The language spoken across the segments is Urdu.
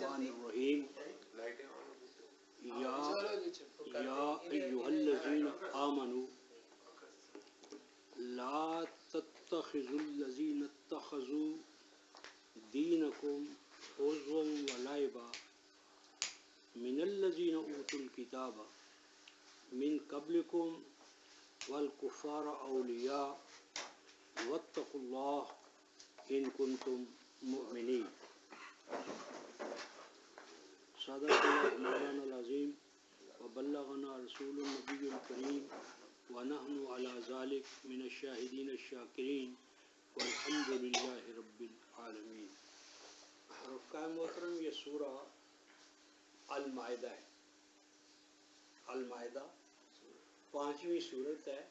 الرحمن الرحیم یا ایھا الذین آمنوا لا تتخذوا الذین اتخذوا دینکم ہزوا ولعبا من الذین اوتوا الکتاب من قبلکم والکفار اولیاء واتقوا اللہ ان کنتم مؤمنین۔ صدق اللہ مولانا العظیم وبلغنا رسول النبی الکریم ونحن علی ذلک من الشاہدین الشاکرین والحمد للہ رب العالمین۔ رفقائے محترم، یہ سورہ المائدہ ہے۔ المائدہ 5ویں سورت ہے،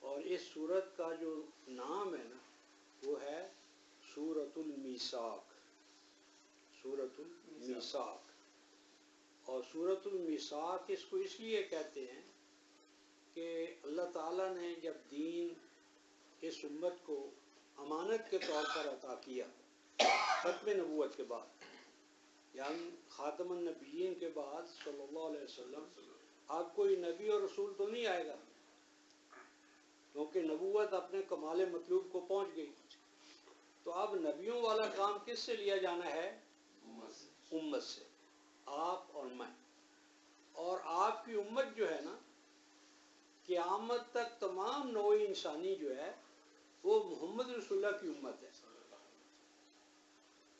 اور اس سورت کا جو نام ہے نا وہ ہے سورۃ المیثاق۔ سورۃ المیثاق، اور سورۃ المیثاق اس کو اس لیے کہتے ہیں کہ اللہ تعالیٰ نے جب دین اس امت کو امانت کے طور پر عطا کیا ختم نبوت کے بعد، یعنی خاتم النبیین کے بعد صلی اللہ علیہ وسلم، اب کوئی نبی اور رسول تو نہیں آئے گا کیونکہ نبوت اپنے کمال مطلوب کو پہنچ گئی، تو اب نبیوں والا کام کس سے لیا جانا ہے؟ امت سے، آپ اور میں۔ اور آپ کی امت جو ہے نا، قیامت تک تمام نوع انسانی جو ہے وہ محمد رسول اللہ کی امت ہے۔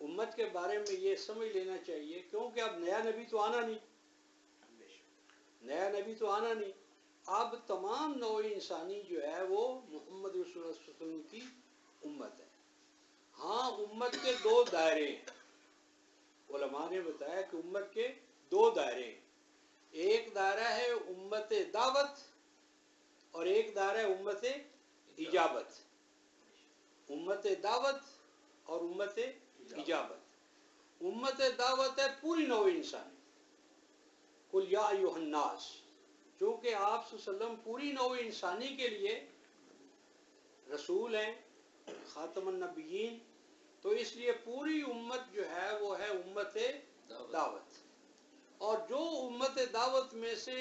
امت کے بارے میں یہ سمجھ لینا چاہیے، کیونکہ اب نیا نبی تو آنا نہیں، نیا نبی تو آنا نہیں، اب تمام نوع انسانی جو ہے وہ محمد رسول اللہ صلی اللہ علیہ وسلم کی امت ہے۔ ہاں، امت کے دو دائرے ہیں۔ علماء نے بتایا کہ امت کے دو دائرے ہیں، ایک دائرہ ہے امت دعوت اور ایک دائرہ ہے امت اجابت۔ امت دعوت اور امت اجابت۔ امت دعوت ہے پوری نوع انسانی، قل یا ایھا الناس، چونکہ آپ صلی اللہ علیہ وسلم پوری نوع انسانی کے لیے رسول ہیں، خاتم النبیین، تو اس لیے پوری امت جو ہے وہ ہے امت دعوت۔ اور جو امت دعوت میں سے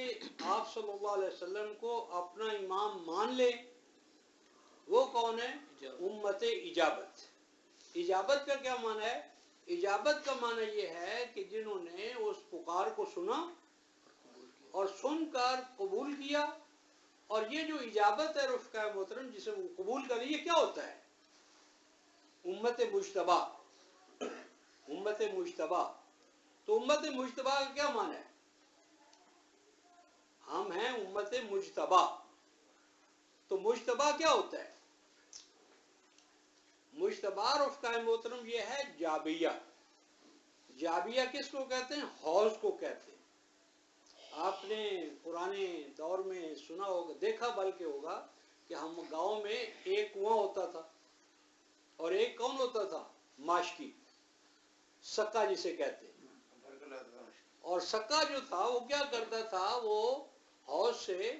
آپ صلی اللہ علیہ وسلم کو اپنا امام مان لے وہ کون ہے؟ امت اجابت۔ اجابت کا کیا معنی ہے؟ اجابت کا معنی یہ ہے کہ جنہوں نے اس پکار کو سنا اور سن کر قبول کیا۔ اور یہ جو اجابت ہے رفقائے محترم، جسے قبول کر، یہ کیا ہوتا ہے؟ امت مجتبیٰ۔ امت مجتبیٰ، تو امت مجتبیٰ کا کیا معنی ہے؟ ہم ہیں امت مجتبیٰ۔ تو مجتبیٰ کیا ہوتا ہے؟ مجتبیٰ رفقائے محترم یہ ہے جابیہ۔ جابیہ کس کو کہتے ہیں؟ حوض کو کہتے ہیں۔ آپ نے پرانے دور میں سنا ہوگا، دیکھا بلکہ ہوگا کہ ہم گاؤں میں ایک کنواں ہوتا تھا اور ایک کون ہوتا تھا؟ ماشکی، سکا جسے کہتے ہیں۔ اور سکا جو تھا وہ کیا کرتا تھا؟ وہ حوض سے،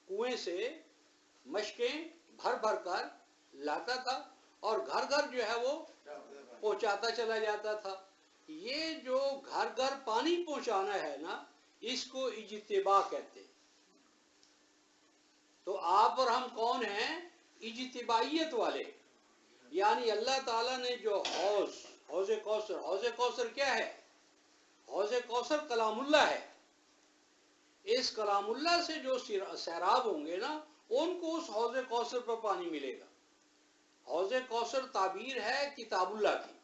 کنویں سے مشکیں بھر بھر کر لاتا تھا اور گھر گھر جو ہے وہ پہنچاتا چلا جاتا تھا۔ یہ جو گھر گھر پانی پہنچانا ہے نا، اس کو اجتباء کہتے ہیں۔ تو آپ اور ہم کون ہیں؟ اجتباعیت والے۔ یعنی اللہ تعالیٰ نے جو حوض کوثر، حوض کوثر کیا ہے؟ حوض کوثر کلام اللہ ہے۔ اس کلام اللہ سے جو سیراب ہوں گے نا، ان کو اس حوض کوثر پر پانی ملے گا۔ حوض کوثر تعبیر ہے کتاب اللہ کی۔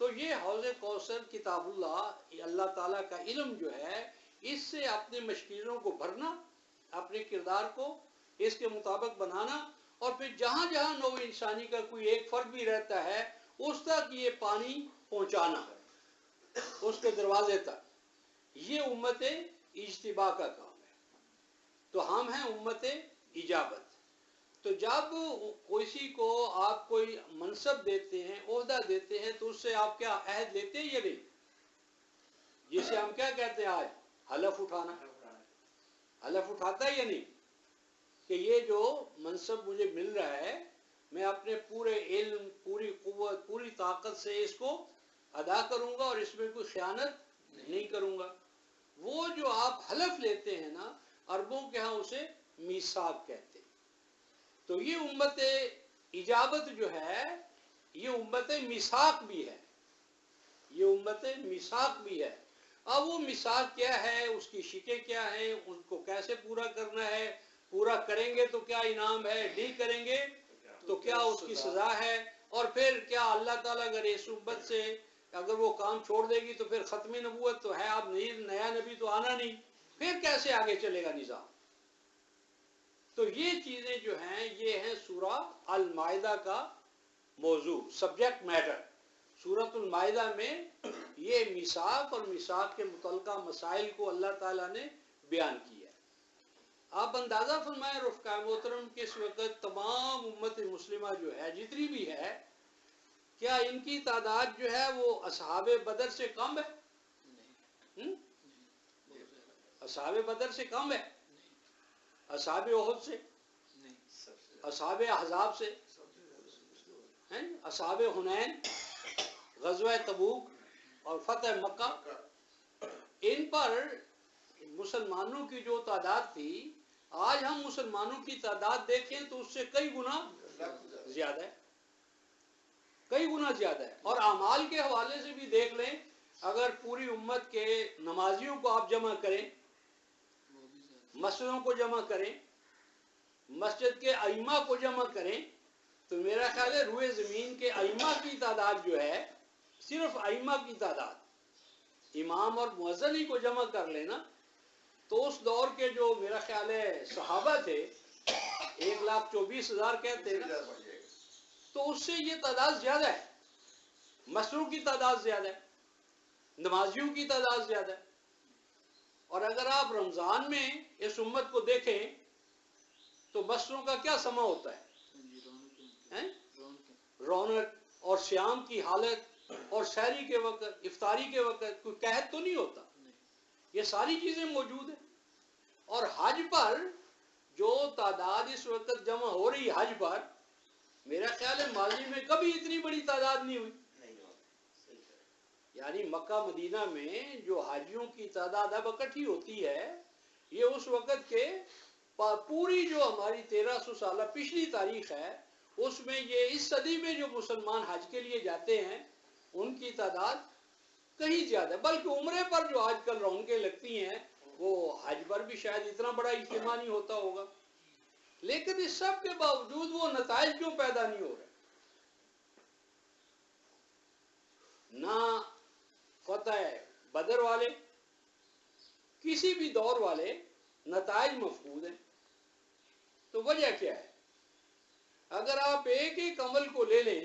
تو یہ حوض کوثر کتاب اللہ، اللہ تعالیٰ کا علم جو ہے، اس سے اپنے مشکلوں کو بھرنا، اپنے کردار کو اس کے مطابق بنانا، اور پھر جہاں جہاں نوع انسانی کا کوئی ایک فرد بھی رہتا ہے اس تک یہ پانی پہنچانا اس کے دروازے تک۔ یہ امت اجتباء کا کام ہے۔ تو ہم ہیں امت اجابت۔ تو جب کسی کو آپ کوئی منصب دیتے ہیں، عہدہ دیتے ہیں، تو اس سے آپ کیا عہد لیتے ہیں یا نہیں؟ جسے ہم کیا کہتے ہیں آج؟ حلف اٹھانا۔ حلف اٹھاتا ہے یا نہیں کہ یہ جو منصب مجھے مل رہا ہے، میں اپنے پورے علم، پوری قوت، پوری طاقت سے اس کو ادا کروں گا اور اس میں کوئی خیانت نہیں کروں گا. وہ جو آپ حلف لیتے ہیں نا، عربوں کے ہاں اسے میثاق کہتے ہیں. تو یہ امت اجابت جو ہے یہ امت میثاق بھی ہے، یہ امت میثاق بھی ہے. اب وہ میثاق کیا ہے، اس کی شکیں کیا ہیں، ان کو کیسے پورا کرنا ہے، پورا کریں گے تو کیا انعام ہے، نہیں کریں گے تو کیا اس کی سزا ہے، اور پھر کیا اللہ تعالیٰ اگر اس امت سے اگر وہ کام چھوڑ دے گی تو پھر ختم نبوت تو ہے، اب نیا نبی تو آنا نہیں، پھر کیسے آگے چلے گا نظام. تو یہ چیزیں جو ہیں یہ ہیں سورہ المائدہ کا موضوع، سبجیکٹ میٹر. سورۃ المائدہ میں یہ میثاق اور میثاق کے متعلقہ مسائل کو اللہ تعالیٰ نے بیان کیا ہے. آپ اندازہ فرمائیں رفقائے محترم کہ اس وقت تمام امت مسلمہ جو ہے جتنی بھی ہے، کیا ان کی تعداد جو ہے وہ اصحاب بدر سے کم ہے؟ اصحاب بدر سے کم ہے؟ اصحاب احد سے؟ اصحاب احزاب سے؟ اصحاب حنین، غزوہ تبوک اور فتح مکہ، ان پر مسلمانوں کی جو تعداد تھی، آج ہم مسلمانوں کی تعداد دیکھیں تو اس سے کئی گنا زیادہ ہے، کئی گنا زیادہ ہے. اور اعمال کے حوالے سے بھی دیکھ لیں، اگر پوری امت کے نمازیوں کو آپ جمع کریں، مسجدوں کو جمع کریں، مسجد کے ائمہ کو جمع کریں، تو میرا خیال ہے روئے زمین کے ائمہ کی تعداد جو ہے، صرف ائمہ کی تعداد، امام اور مؤذن ہی کو جمع کر لینا، تو اس دور کے جو میرا خیال ہے صحابہ تھے 1,24,000 کہتے ہیں نا، تو اس سے یہ تعداد زیادہ ہے. مسجدوں کی تعداد زیادہ ہے، نمازیوں کی تعداد زیادہ ہے. اور اگر آپ رمضان میں اس امت کو دیکھیں تو مسجدوں کا کیا سما ہوتا ہے، رونق اور شام کی حالت، اور سحری کے وقت، افطاری کے وقت کوئی قحط تو نہیں ہوتا. یہ ساری چیزیں موجود ہیں. اور حج پر جو تعداد اس وقت جمع ہو رہی حج پر، میرا خیال ہے ماضی میں کبھی اتنی بڑی تعداد نہیں ہوئی. یعنی مکہ مدینہ میں جو حاجیوں کی تعداد اب اکٹھی ہوتی ہے، یہ اس وقت کے پوری جو ہماری 1300 سالہ پچھلی تاریخ ہے اس میں یہ اس صدی میں جو مسلمان حج کے لیے جاتے ہیں ان کی تعداد کہیں زیادہ، بلکہ عمرے پر جو آج کل رونقیں لگتی ہیں وہ حج پر بھی شاید اتنا بڑا اجتماع نہیں ہوتا ہوگا. لیکن اس سب کے باوجود وہ نتائج کیوں پیدا نہیں ہو رہے؟ نہ فتح بدر والے، کسی بھی دور والے نتائج مفقود ہیں. تو وجہ کیا ہے؟ اگر آپ ایک ایک عمل کو لے لیں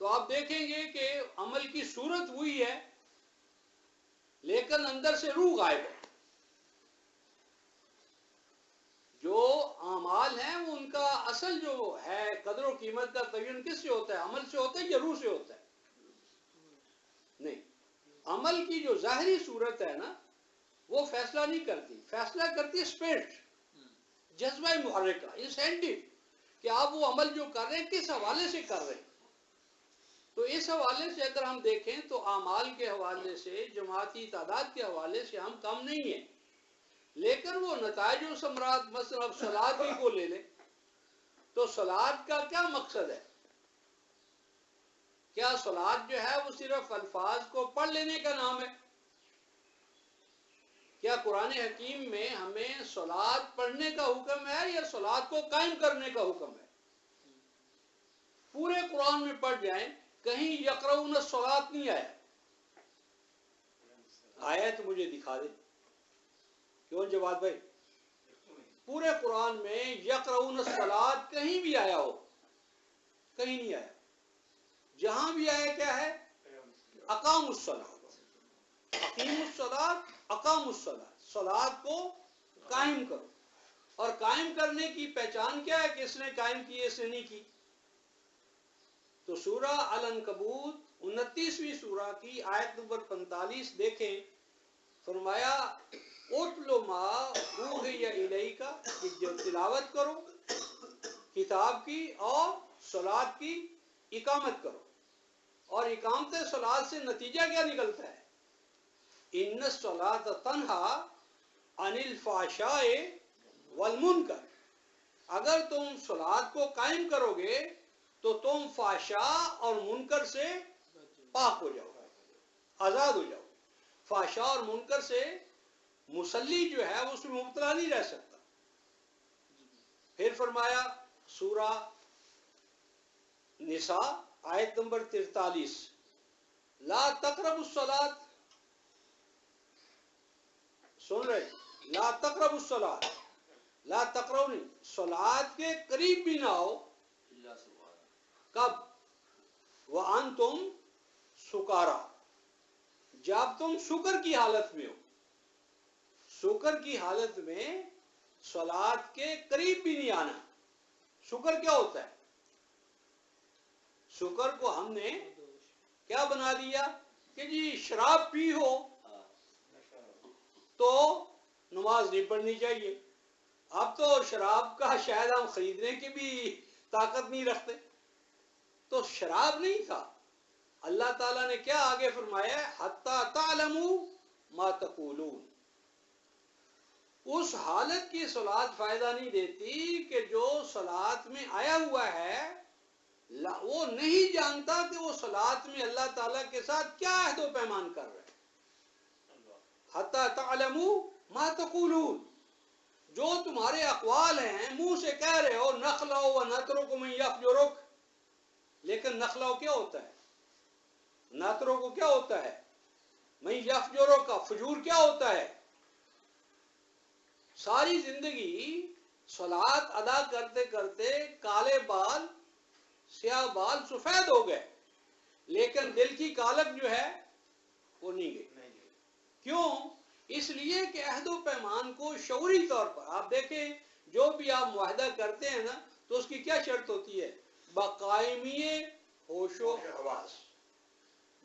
تو آپ دیکھیں گے کہ عمل کی صورت ہوئی ہے لیکن اندر سے روح غائب ہے. جو اعمال ہیں وہ ان کا اصل جو ہے قدر و قیمت کا تعین کس سے ہوتا ہے؟ عمل سے ہوتا ہے یا روح سے ہوتا ہے؟ نہیں، عمل کی جو ظاہری صورت ہے نا وہ فیصلہ نہیں کرتی، فیصلہ کرتی ہے اسپرٹ، جذبہ محرکہ، انسینٹیو، کہ آپ وہ عمل جو کر رہے ہیں کس حوالے سے کر رہے ہیں. تو اس حوالے سے اگر ہم دیکھیں تو اعمال کے حوالے سے، جماعتی تعداد کے حوالے سے ہم کم نہیں ہیں، لیکن وہ نتائج و ثمرات، مثلا اب صلاۃ ہی کو لے لیں تو صلاۃ کا کیا مقصد ہے؟ کیا صلاۃ جو ہے وہ صرف الفاظ کو پڑھ لینے کا نام ہے؟ کیا قرآن حکیم میں ہمیں صلاۃ پڑھنے کا حکم ہے یا صلاۃ کو قائم کرنے کا حکم ہے؟ پورے قرآن میں پڑھ جائیں، کہیں یقرؤون الصلاۃ نہیں آیا. آیا تو مجھے دکھا دیں. کیوں جواد بھائی؟ پورے قرآن میں یقرؤون الصلاۃ کہیں بھی آیا ہو؟ کہیں نہیں آیا. جہاں بھی آیا کیا ہے؟ اقاموا الصلاۃ، اقیموا الصلاۃ، اقاموا الصلاۃ، صلاۃ کو قائم کرو. اور قائم کرنے کی پہچان کیا ہے کہ اس نے قائم کی، اس نے نہیں کی؟ تو سورہ العنکبوت 29ویں سورہ کی آیت نمبر 45 دیکھیں، فرمایا اتل ما اوحی الیک، کہ جو تلاوت کرو کتاب کی اور صلاۃ کی اقامت کرو. اور اقامت صلاۃ سے نتیجہ کیا نکلتا ہے؟ ان الصلاۃ تنہا عن الفحشاء والمنکر، اگر تم صلاۃ کو قائم کرو گے تو تم فحشاء اور منکر سے پاک ہو جاؤ گے، آزاد ہو جاؤ گے۔ فحشاء اور منکر سے مصلی جو ہے اس میں مبتلا نہیں رہ سکتا۔ پھر فرمایا سورہ نساء آیت نمبر 43، لا تقربوا الصلاۃ، سن رہے، لا تقربوا الصلاۃ، لا تقربوا نہیں، صلاۃ کے قریب بھی نہ آؤ، کب؟ وانتم سکارا، جب تم سکر کی حالت میں ہو۔ سکر کی حالت میں صلاۃ کے قریب بھی نہیں آنا۔ سکر کیا ہوتا ہے؟ سکر کو ہم نے کیا بنا دیا کہ جی شراب پی ہو تو نماز نہیں پڑھنی چاہیے۔ اب تو شراب کا شاید ہم خریدنے کی بھی طاقت نہیں رکھتے، تو شراب نہیں تھا۔ اللہ تعالیٰ نے کیا آگے فرمایا؟ حتی تعلموا ما تقولون، اس حالت کی صلاۃ فائدہ نہیں دیتی کہ جو صلاۃ میں آیا ہوا ہے وہ نہیں جانتا کہ وہ صلاۃ میں اللہ تعالیٰ کے ساتھ کیا عہد و پیمان کر رہے ہیں۔ حتی تعلموا ما تقولون، جو تمہارے اقوال ہیں، منہ سے کہہ رہے ہو نخلع و نترک من یفجرک، لیکن نخلع کیا ہوتا ہے؟ نترک کو کیا ہوتا ہے؟ من یفجرک کا فجور کیا ہوتا ہے؟ ساری زندگی صلاۃ ادا کرتے کرتے کالے بال سیاہ بال سفید ہو گئے، لیکن دل کی کالک جو ہے وہ نہیں گئی۔ کیوں؟ اس لیے کہ عہد و پیمان کو شعوری طور پر آپ دیکھیں، جو بھی آپ معاہدہ کرتے ہیں نا تو اس کی کیا شرط ہوتی ہے؟ بقائمی ہوش و حواس۔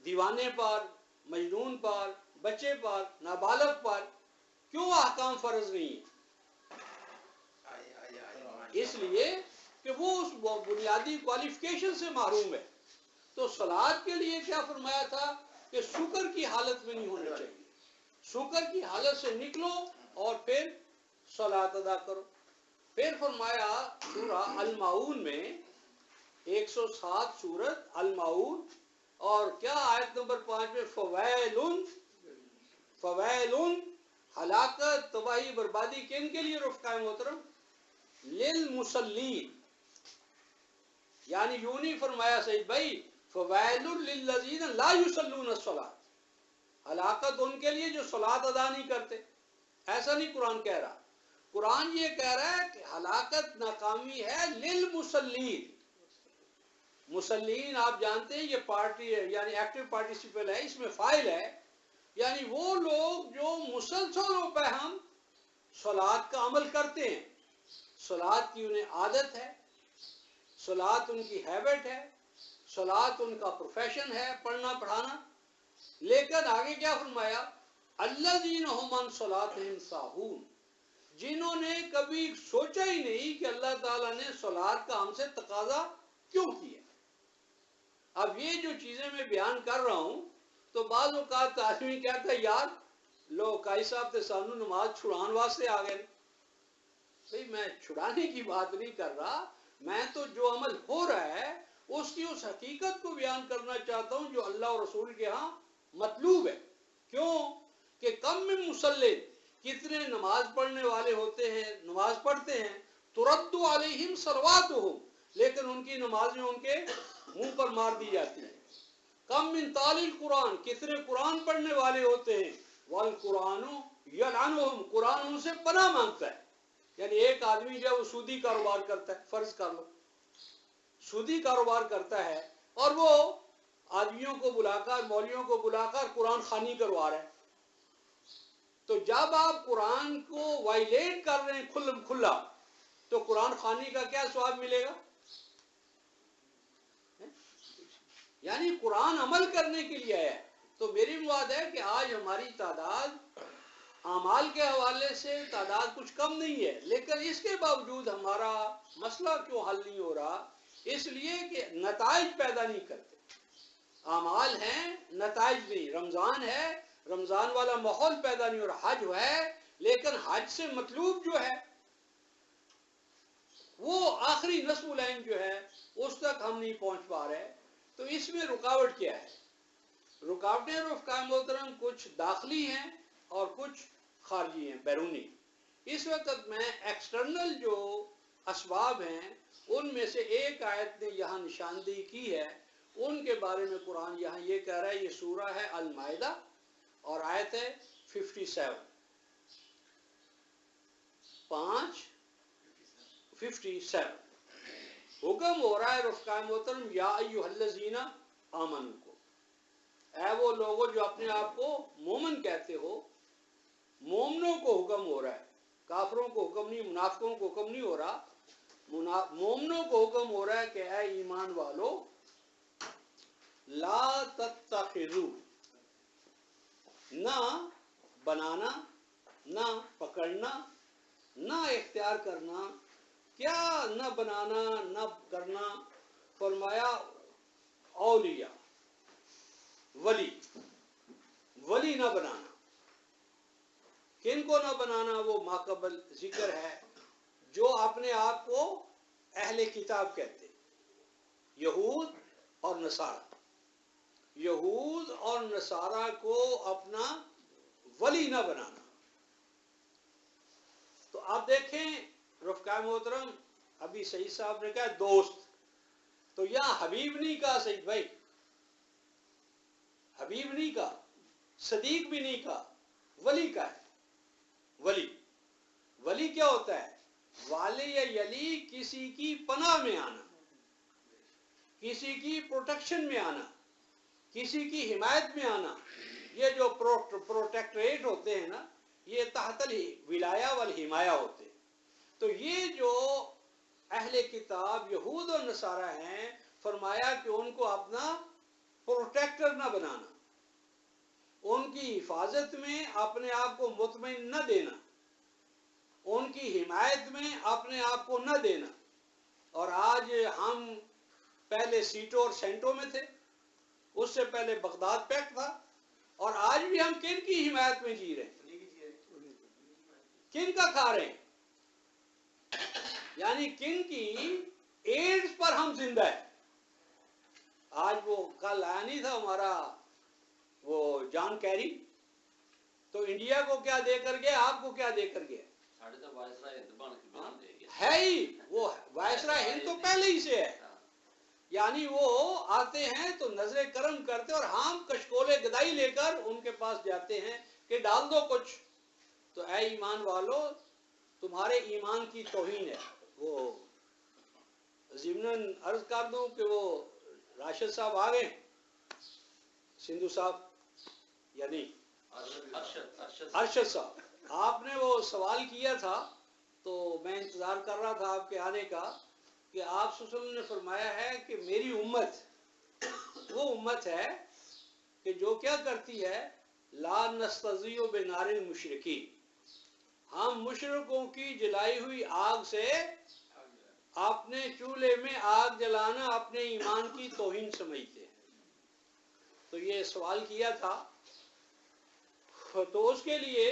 دیوانے پر، مجنون پر، بچے پر، نابالغ پر کیوں احکام فرض نہیں ہیں؟ اس لیے کہ وہ اس بنیادی کوالیفیکیشن سے محروم ہے۔ تو صلاۃ کے لیے کیا فرمایا تھا کہ سکر کی حالت میں نہیں ہونا چاہیے۔ سکر کی حالت سے نکلو اور پھر صلاۃ ادا کرو۔ پھر فرمایا سورہ الماؤن میں 107 سورت الماؤن اور کیا آیت نمبر 5 میں فویلن، ہلاکت، تباہی، بربادی کن کے لیے رفقائے محترم؟ للمصلین، یعنی یوں نہیں فرمایا سید بھائی فویل للذین لا یصلون الصلاۃ، ہلاکت ان کے لیے جو صلاۃ ادا نہیں کرتے، ایسا نہیں قرآن کہہ رہا۔ قرآن یہ کہہ رہا ہے کہ ہلاکت ناکامی ہے للمصلین۔ مسلین آپ جانتے ہیں یہ پارٹی ہے، یعنی ایکٹیو پارٹیسپل ہے، اس میں فاعل ہے، یعنی وہ لوگ جو مسلسل ہم صلاۃ کا عمل کرتے ہیں، صلاۃ کی انہیں عادت ہے، صلاۃ ان کی ہیبٹ ہے، صلاۃ ان کا پروفیشن ہے، پڑھنا پڑھانا، لیکن آگے کیا فرمایا؟ الذین ھم عن صلاتہم ساہون، جنہوں نے کبھی سوچا ہی نہیں کہ اللہ تعالیٰ نے صلاۃ کا ہم سے تقاضا کیوں کیا۔ اب یہ جو چیزیں میں بیان کر رہا ہوں تو بعض اوقات آدمی کہتا ہے یار لو قائی صاحب تے سانو نماز چھڑان واسطے آ گئے۔ بھئی میں چھڑانے کی بات نہیں کر رہا، میں تو جو عمل ہو رہا ہے اس کی اس حقیقت کو بیان کرنا چاہتا ہوں جو اللہ اور رسول کے ہاں مطلوب ہے۔ کیوں کہ کم من مصلی، کتنے نماز پڑھنے والے ہوتے ہیں، نماز پڑھتے ہیں، ترد علیہم صلواتہم، لیکن ان کی نمازیں ان کے منہ پر مار دی جاتی ہیں۔ کم من تالی القرآن، کتنے قرآن پڑھنے والے ہوتے ہیں، والقرآن یلعنہم، قرآن ان سے پناہ مانگتا ہے۔ یعنی ایک آدمی جو ہے وہ سودی کاروبار کرتا ہے، فرض کر لو سودی کاروبار کرتا ہے اور وہ آدمیوں کو بلا کر، مولویوں کو بلا کر قرآن خوانی کروا رہا ہے، تو جب آپ قرآن کو وائلیٹ کر رہے ہیں کھلا تو قرآن خوانی کا کیا ثواب ملے گا؟ یعنی قرآن عمل کرنے کے لیے آیا ہے۔ تو میری مراد ہے کہ آج ہماری تعداد اعمال کے حوالے سے تعداد کچھ کم نہیں ہے، لیکن اس کے باوجود ہمارا مسئلہ کیوں حل نہیں ہو رہا؟ اس لیے کہ نتائج پیدا نہیں کرتے۔ اعمال ہیں نتائج نہیں. رمضان ہے, رمضان والا ماحول پیدا نہیں ہو رہا. حج ہے لیکن حج سے مطلوب جو ہے وہ آخری نصف العین جو ہے اس تک ہم نہیں پہنچ پا رہے. تو اس میں رکاوٹ کیا ہے؟ رکاوٹیں رفقائے محترم کچھ داخلی ہیں اور کچھ خارجی ہیں, بیرونی. اس وقت میں ایکسٹرنل جو اسباب ہیں ان میں سے ایک آیت نے یہاں نشاندہی کی ہے. ان کے بارے میں قرآن یہاں یہ کہہ رہا ہے. یہ سورہ ہے المائدہ اور آیت ہے 57 57. حکم ہو رہا ہے رفقائے محترم یا ایھا الذین آمنوا کو, اے وہ لوگوں جو اپنے آپ کو مومن کہتے ہو. مومنوں کو حکم ہو رہا ہے, کافروں کو حکم نہیں, منافقوں کو حکم نہیں ہو رہا. مومنوں کو حکم ہو رہا ہے کہ اے ایمان والو لا تتخذوا, نہ بنانا, نہ پکڑنا, نہ اختیار کرنا. کیا نہ بنانا نہ کرنا؟ فرمایا اولیاء, ولی, ولی نہ بنانا. کن کو نہ بنانا؟ وہ ماقبل ذکر ہے جو اپنے آپ کو اہل کتاب کہتے, یہود اور نصارہ. یہود اور نصارہ کو اپنا ولی نہ بنانا. تو آپ دیکھیں رفقائے محترم, ابھی سعید صاحب نے کہا دوست, تو یہاں حبیب نہیں کہا سعید بھائی, حبیب نہیں کہا, صدیق بھی نہیں کہا, ولی کا ہے. ولی, ولی کیا ہوتا ہے؟ والی یا یلی, کسی کی پناہ میں آنا, کسی کی پروٹیکشن میں آنا, کسی کی حمایت میں آنا. یہ جو پروٹیکٹریٹ ہوتے ہیں نا, یہ تحت الولایہ والحمایہ ہوتے ہیں. تو یہ جو اہل کتاب یہود اور نصارہ ہیں, فرمایا کہ ان کو اپنا پروٹیکٹر نہ بنانا, ان کی حفاظت میں اپنے آپ کو مطمئن نہ دینا, ان کی حمایت میں اپنے آپ کو نہ دینا. اور آج ہم پہلے سیٹوں اور سینٹوں میں تھے, اس سے پہلے بغداد پیکٹ تھا, اور آج بھی ہم کن کی حمایت میں جی رہے ہیں؟ کن کا کھا رہے ہیں؟ یعنی کن کی ایڈز پر ہم زندہ ہیں. آج وہ کل آیا نہیں تھا ہمارا وہ جان کیری, تو انڈیا کو کیا دے کر گیا, آپ کو کیا دے کر گیا؟ ہے ہی وہ وائسرا ہند تو پہلے ہی سے ہے. یعنی وہ آتے ہیں تو نظر کرم کرتے, اور ہم کشکولے گدائی لے کر ان کے پاس جاتے ہیں کہ ڈال دو کچھ. تو اے ایمان والو, تمہارے ایمان کی توہین ہے. وہ ضمناً عرض کر دوں کہ وہ راشد صاحب آ گئے, سندھو صاحب یا نہیں ارشد صاحب, آپ نے وہ سوال کیا تھا تو میں انتظار کر رہا تھا آپ کے آنے کا, کہ آپ صلی اللہ علیہ وسلم نے فرمایا ہے کہ میری امت وہ امت ہے کہ جو کیا کرتی ہے, لا نستضیع بنار المشرکین, ہم مشرکوں کی جلائی ہوئی آگ سے اپنے چولہے میں آگ جلانا اپنے ایمان کی توہین سمجھتے ہیں. تو یہ سوال کیا تھا, تو اس کے لیے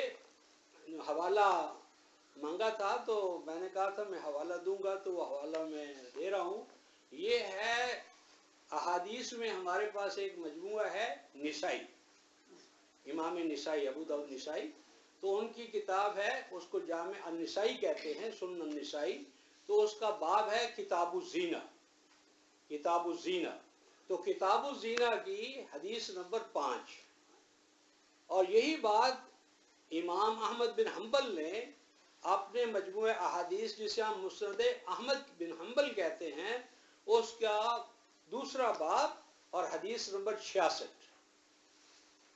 حوالہ مانگا تھا, تو میں نے کہا تھا میں حوالہ دوں گا, تو وہ حوالہ میں دے رہا ہوں. یہ ہے احادیث میں ہمارے پاس ایک مجموعہ ہے نسائی, امام نسائی, ابو داؤد نسائی, تو ان کی کتاب ہے, اس کو جامع النسائی کہتے ہیں, سنن النسائی. تو اس کا باب ہے کتاب الزینہ, کتاب الزینہ. تو کتاب الزینہ کی حدیث نمبر 5, اور یہی بات امام احمد بن حنبل نے اپنے مجموعہ احادیث جسے ہم مسند احمد بن حنبل کہتے ہیں, اس کا دوسرا باب اور حدیث نمبر 66.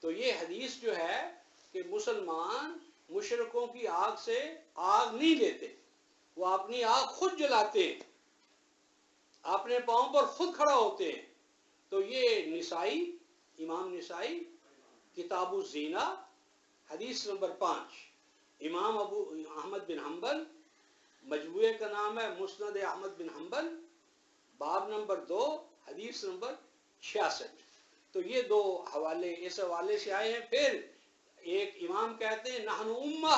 تو یہ حدیث جو ہے کہ مسلمان مشرکوں کی آگ سے آگ نہیں لیتے, وہ اپنی آگ خود جلاتے ہیں, اپنے پاؤں پر خود کھڑا ہوتے ہیں. تو یہ نسائی, امام نسائی, کتاب الزینہ, حدیث نمبر 5. امام ابو احمد بن حنبل, مجموعے کا نام ہے مسند احمد بن حنبل, باب نمبر 2, حدیث نمبر 66. تو یہ دو حوالے اس حوالے سے آئے ہیں. پھر ایک امام کہتے ہیں نحن امہ،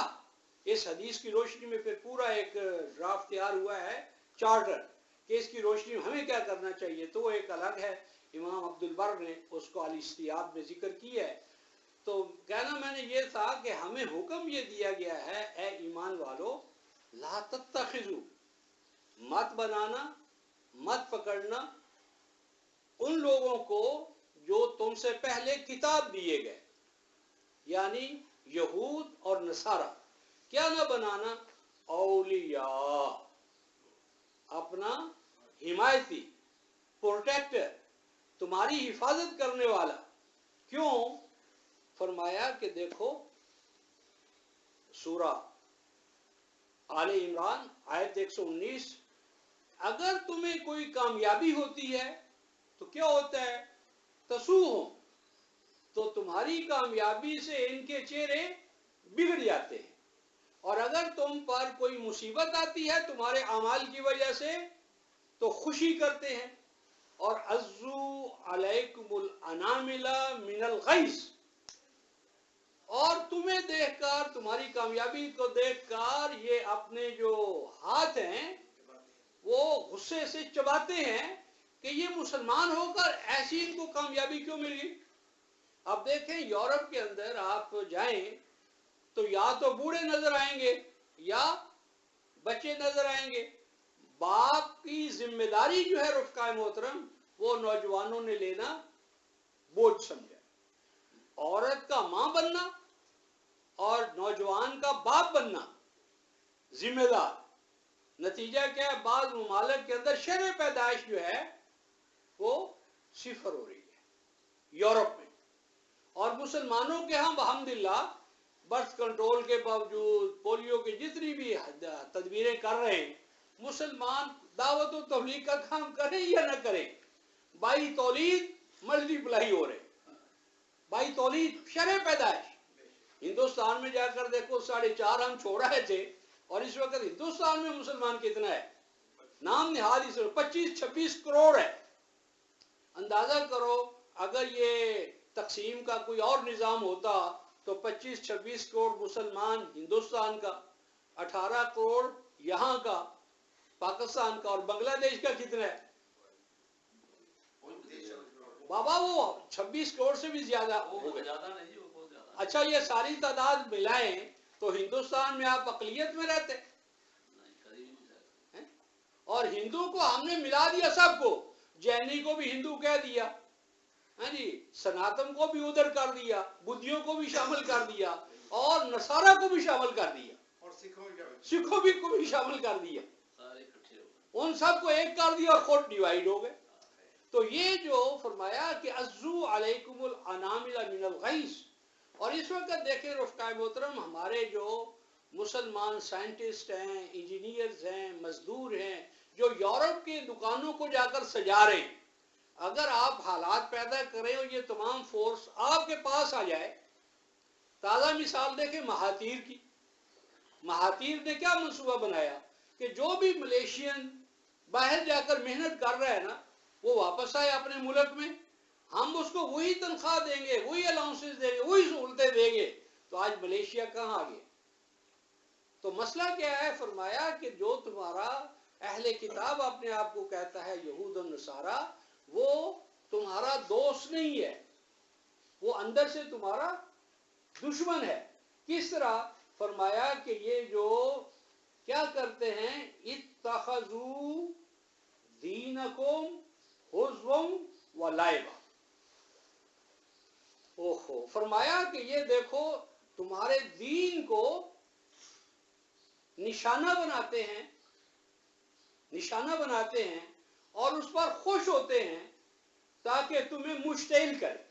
اس حدیث کی روشنی میں پھر پورا ایک ڈرافٹ تیار ہوا ہے، چارٹر، کہ اس کی روشنی میں ہمیں کیا کرنا چاہیے. تو وہ ایک الگ ہے، امام عبد البر نے اس کو الاستیاب میں ذکر کیا ہے. تو کہنا میں نے یہ تھا کہ ہمیں حکم یہ دیا گیا ہے، اے ایمان والو، لا تتخذوا، مت بنانا، مت پکڑنا ان لوگوں کو جو تم سے پہلے کتاب دیے گئے، یعنی یہود اور نصارہ. کیا نہ بنانا؟ اولیاء، اپنا حمایتی، پروٹیکٹر، تمہاری حفاظت کرنے والا. کیوں؟ فرمایا کہ دیکھو سورہ آل عمران آیت 119، اگر تمہیں کوئی کامیابی ہوتی ہے تو کیا ہوتا ہے؟ تسوہم، تو تمہاری کامیابی سے ان کے چہرے بگڑ جاتے ہیں. اور اگر تم پر کوئی مصیبت آتی ہے تمہارے اعمال کی وجہ سے تو خوشی کرتے ہیں. اور عزو علیکم الانامل من الغیظ، اور تمہیں دیکھ کر، تمہاری کامیابی کو دیکھ کر یہ اپنے جو ہاتھ ہیں وہ غصے سے چباتے ہیں کہ یہ مسلمان ہو کر ایسی ان کو کامیابی کیوں مل گئی. اب دیکھیں یورپ کے اندر آپ جائیں تو یا تو بوڑھے نظر آئیں گے یا بچے نظر آئیں گے. باپ کی ذمہ داری جو ہے رفقائے محترم وہ نوجوانوں نے لینا بوجھ سمجھا. عورت کا ماں بننا اور نوجوان کا باپ بننا ذمہ دار. نتیجہ کیا ہے؟ بعض ممالک کے اندر شرع پیدائش جو ہے وہ صفر ہو رہی ہے یورپ میں. اور مسلمانوں کے ہاں بحمدللہ برتھ کنٹرول کے باوجود، پولیو کی جتنی بھی تدبیریں کر رہے ہیں، مسلمان دعوت و تبلیغ کا کام کریں یا نہ کریں، بائی تولید ملٹی پلائی ہو رہے، بائی تولید شرع پیدائش. ہندوستان میں جا کر دیکھو 4.5 ہم چھوڑ رہے تھے اور اس وقت ہندوستان میں مسلمان کتنا ہے؟ نام نہاد اس 25-26 کروڑ ہے. اندازہ کرو اگر یہ تقسیم کا کوئی اور نظام ہوتا تو 25-26 کروڑ مسلمان ہندوستان کا، 18 کروڑ یہاں کا پاکستان کا، اور بنگلہ دیش کا کتنا ہے؟ بابا وہ 26 کروڑ سے بھی زیادہ ہو گئے. اچھا یہ ساری تعداد ملائیں تو ہندوستان میں آپ اقلیت میں رہتے ہیں، اور ہندو کو ہم نے ملا دیا سب کو. جینی کو بھی ہندو کہہ دیا، ہاں جی، سناتن کو بھی ادھر کر دیا، بدھیوں کو بھی شامل کر دیا، اور نصارہ کو بھی شامل کر دیا، اور سکھوں کو بھی شامل کر دیا. ان سب کو ایک کر دیا اور خود ڈیوائیڈ ہو گئے. تو یہ جو فرمایا کہ عزو علیکم الانامل من الغیظ. اور اس وقت دیکھیں رفقائے محترم، ہمارے جو مسلمان سائنٹسٹ ہیں، انجینئرز ہیں، مزدور ہیں، جو یورپ کی دکانوں کو جا کر سجا رہے ہیں، اگر آپ حالات پیدا کریں اور یہ تمام فورس آپ کے پاس آ جائے. تازہ مثال دیکھیں مہاتیر کی. مہاتیر نے کیا منصوبہ بنایا کہ جو بھی ملیشین باہر جا کر محنت کر رہا ہے نا وہ واپس آئے اپنے ملک میں، ہم اس کو وہی تنخواہ دیں گے، وہی الاؤنسز دیں گے، وہی سہولتیں دیں گے. تو آج ملیشیا کہاں آ گیا؟ تو مسئلہ کیا ہے؟ فرمایا کہ جو تمہارا اہل کتاب اپنے آپ کو کہتا ہے یہود و نصارہ، وہ تمہارا دوست نہیں ہے، وہ اندر سے تمہارا دشمن ہے. کس طرح؟ فرمایا کہ یہ جو کیا کرتے ہیں، اتخذوا دینکم ہزوا ولعبا. اوہو، فرمایا کہ یہ دیکھو تمہارے دین کو نشانہ بناتے ہیں، نشانہ بناتے ہیں اور اس پر خوش ہوتے ہیں تاکہ تمہیں مشتعل کرے.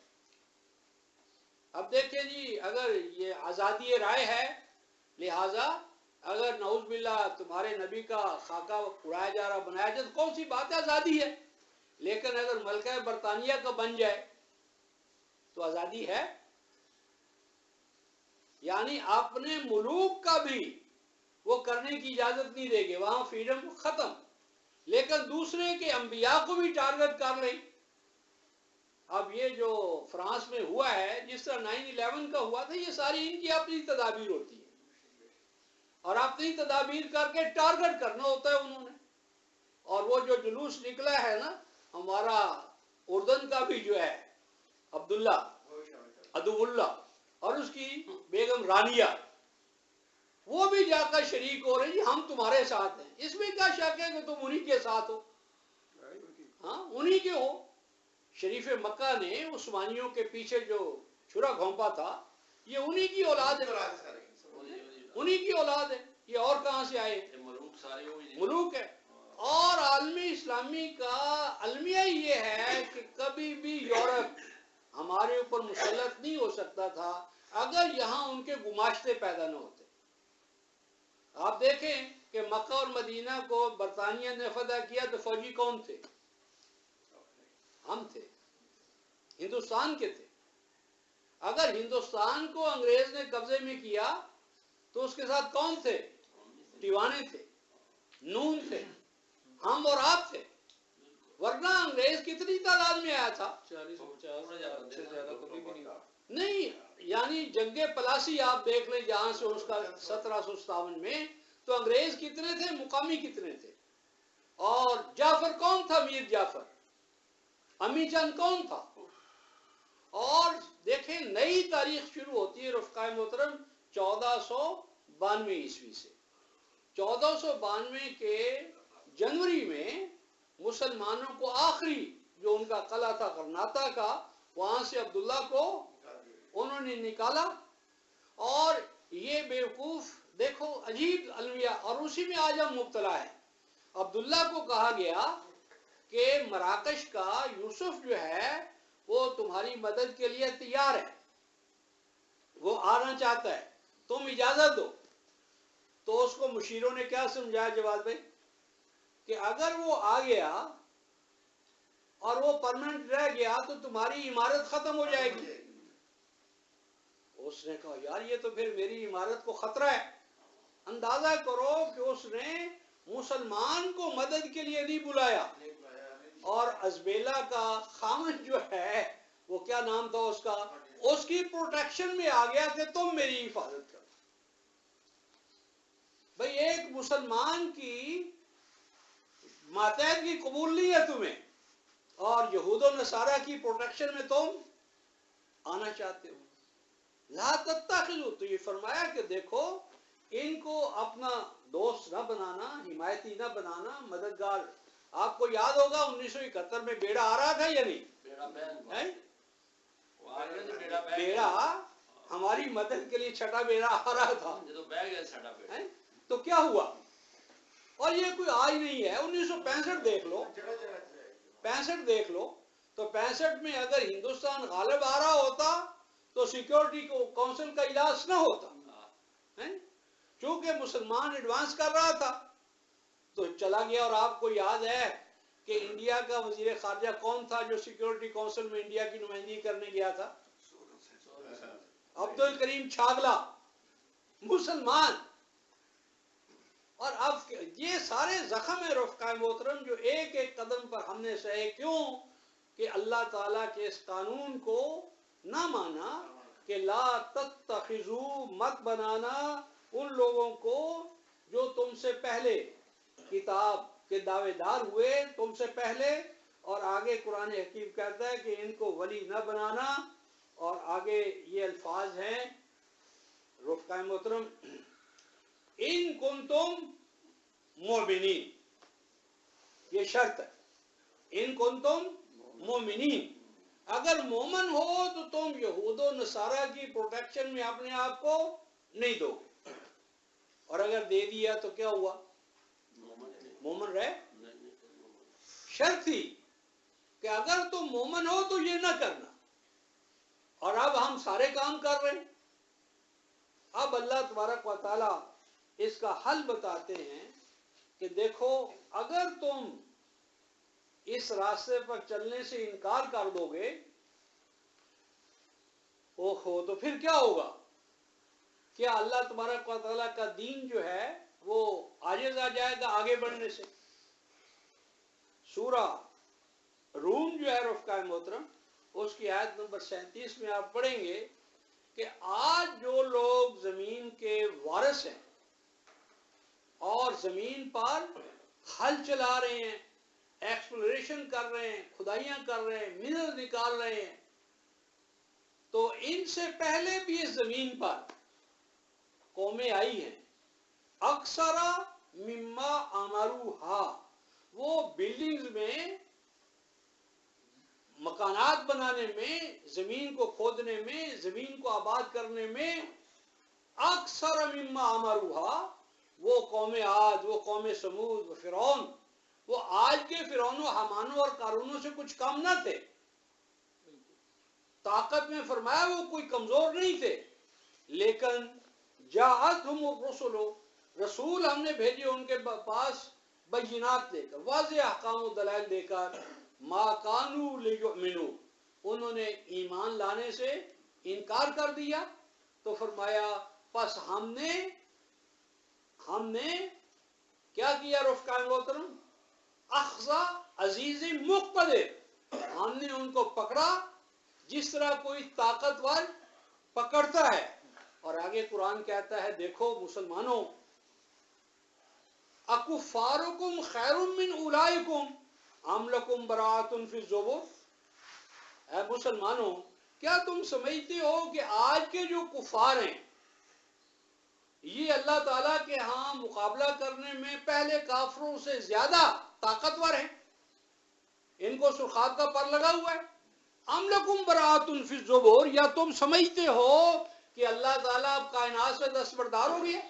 اب دیکھیں جی، اگر یہ آزادی رائے ہے، لہذا اگر نعوذ باللہ تمہارے نبی کا خاکہ اڑایا جا رہا، بنایا جائے، تو کون سی بات ہے؟ آزادی ہے. لیکن اگر ملکہ برطانیہ کا بن جائے تو آزادی ہے؟ یعنی اپنے ملوک کا بھی وہ کرنے کی اجازت نہیں دے گے، وہاں فریڈم ختم. لیکن دوسرے کے انبیاء کو بھی ٹارگٹ کر لیں. اب یہ جو فرانس میں ہوا ہے، جس طرح 9/11 کا ہوا تھا، یہ ساری ان کی اپنی تدابیر ہوتی ہے، اور اپنی تدابیر کر کے ٹارگٹ کرنا ہوتا ہے انہوں نے. اور وہ جو جلوس نکلا ہے نا ہمارا اردن کا بھی جو ہے عبداللہ ادو اللہ اور اس کی بیگم رانیہ، وہ بھی جا کر شریک ہو رہے جی ہم تمہارے ساتھ ہیں. اس میں کیا شک ہے کہ تم انہی کے ساتھ ہو؟ ہاں انہی کے ہو. شریف مکہ نے عثمانیوں کے پیچھے جو چھرا گھونپا تھا، یہ انہی کی اولاد ہے، انہی کی اولاد ہے. یہ اور کہاں سے آئے؟ ملوک ہے. اور عالم اسلامی کا المیہ یہ ہے کہ کبھی بھی یورپ ہمارے اوپر مسلط نہیں ہو سکتا تھا اگر یہاں ان کے گماشتے پیدا نہ ہوتے. آپ دیکھیں کہ مکہ اور مدینہ کو برطانیہ نے فتح کیا تو فوجی کون تھے؟ ہم تھے، ہندوستان کے تھے. اگر ہندوستان کو انگریز نے قبضے میں کیا تو اس کے ساتھ کون تھے؟ دیوانے تھے، نون تھے، ہم اور آپ تھے. ورنہ انگریز کتنی تعداد میں آیا تھا؟ 40-50 سے زیادہ کبھی بھی نہیں. یعنی جنگ پلاسی آپ دیکھ لیں جہاں سے اس کا 1757 میں، تو انگریز کتنے تھے، مقامی کتنے تھے؟ اور جعفر کون تھا؟ میر جعفر. امی چند کون تھا؟ اور دیکھیں نئی تاریخ شروع ہوتی ہے رفقائے محترم 1492 عیسوی سے. 1492 کے جنوری میں مسلمانوں کو آخری جو ان کا قلعہ تھا غرناطہ کا، وہاں سے عبداللہ کو انہوں نے نکالا. اور یہ بیوقوف دیکھو عجیب المیہ، اور اسی میں آج ہم مبتلا ہے. عبداللہ کو کہا گیا کہ مراکش کا یوسف جو ہے وہ تمہاری مدد کے لیے تیار ہے، وہ آنا چاہتا ہے، تم اجازت دو. تو اس کو مشیروں نے کیا سمجھایا جواد بھائی کہ اگر وہ آ گیا اور وہ پرمنٹ رہ گیا تو تمہاری عمارت ختم ہو جائے گی. اس نے کہا یار یہ تو پھر میری عمارت کو خطرہ ہے. اندازہ کرو کہ اس نے مسلمان کو مدد کے لیے نہیں بلایا، اور ازبیلا کا خامن جو ہے وہ کیا نام تھا اس کا، اس کی پروٹیکشن میں آ گیا کہ تم میری حفاظت کرو. بھئی ایک مسلمان کی ماتحت قبول نہیں ہے تمہیں، اور یہود و نصارہ کی پروٹیکشن میں تم آنا چاہتے ہو. لا تتخذوا، تو یہ فرمایا کہ دیکھو ان کو اپنا دوست نہ بنانا، حمایتی نہ بنانا، مددگار. آپ کو یاد ہوگا 1971 میں بیڑا آ رہا تھا یا نہیں؟ بیڑا ہماری مدد کے لیے چھٹا بیڑا آ رہا تھا. تو کیا ہوا؟ اور یہ کوئی آج نہیں ہے، 1965 دیکھ لو، 65 دیکھ لو. تو 65 میں اگر ہندوستان غالب آ رہا ہوتا تو سیکیورٹی کونسل کا اجلاس نہ ہوتا. چونکہ مسلمان ایڈوانس کر رہا تھا تو چلا گیا. اور آپ کو یاد ہے کہ انڈیا کا وزیر خارجہ کون تھا جو سیکیورٹی کونسل میں انڈیا کی نمائندگی کرنے گیا تھا؟ عبد الکریم چھاگلا، مسلمان. اور اب یہ سارے زخم ہے رفقائے محترم جو ایک ایک قدم پر ہم نے سہے. کیوں کہ اللہ تعالیٰ کے اس قانون کو نہ مانا کہ لا تتخذوا، مت بنانا ان لوگوں کو جو تم سے پہلے کتاب کے دعوے دار ہوئے تم سے پہلے. اور آگے قرآن حکیم کہتا ہے کہ ان کو ولی نہ بنانا. اور آگے یہ الفاظ ہیں رفقائے محترم ان کنتم مومنین، یہ شرط ہے، ان کنتم مومنین، اگر مومن ہو تو تم یہود و نصارہ کی پروٹیکشن میں اپنے آپ کو نہیں دو گے. اور اگر دے دیا تو کیا ہوا؟ مومن رہے. شرط تھی کہ اگر تم مومن ہو تو یہ نہ کرنا. اور اب ہم سارے کام کر رہے ہیں. اب اللہ تبارک و تعالی اس کا حل بتاتے ہیں کہ دیکھو اگر تم اس راستے پر چلنے سے انکار کر دو گے تو پھر کیا ہوگا؟ کیا اللہ تبارک و تعالیٰ کا دین جو ہے وہ عاجز آ جائے گا آگے بڑھنے سے؟ سورہ روم جو ہے رفقائے محترم اس کی آیت نمبر 37 میں آپ پڑھیں گے کہ آج جو لوگ زمین کے وارث ہیں اور زمین پر ہل چلا رہے ہیں، ایکسپلوریشن کر رہے ہیں، کھدائیاں کر رہے ہیں، منرل نکال رہے ہیں، تو ان سے پہلے بھی اس زمین پر قومیں آئی ہیں، اکثر مما امروہا، وہ بلڈنگز میں، مکانات بنانے میں، زمین کو کھودنے میں، زمین کو آباد کرنے میں، اکثر مما امروہا، وہ قوم عاد، وہ قوم سمود، وہ فرعون، وہ آج کے فرعونوں، حامانوں اور قارونوں سے کچھ کم نہ تھے، طاقت میں فرمایا وہ کوئی کمزور نہیں تھے، لیکن جاءتہم الرسل، رسول ہم نے بھیجے ان کے پاس بینات لے کر، واضح احکام و دلائل دے کر، ما کانوا لیؤمنوا، انہوں نے ایمان لانے سے انکار کر دیا، تو فرمایا پس ہم نے کیا کیا رفقائے محترم، اخذ عزیز مقتدر، ہم نے ان کو پکڑا جس طرح کوئی طاقتور پکڑتا ہے۔ اور آگے قرآن کہتا ہے دیکھو مسلمانوں، اکفارکم خیر من اولئکم ام لکم براۃ فی الزبر، اے مسلمانوں کیا تم سمجھتے ہو کہ آج کے جو کفار ہیں یہ اللہ تعالیٰ کے ہاں مقابلہ کرنے میں پہلے کافروں سے زیادہ طاقتور ہیں، ان کو سرخاب کا پر لگا ہوا ہے، ام لکم براۃ فی الزبر، یا تم سمجھتے ہو کہ اللہ تعالیٰ اب کائنات سے دستبردار ہو گیا،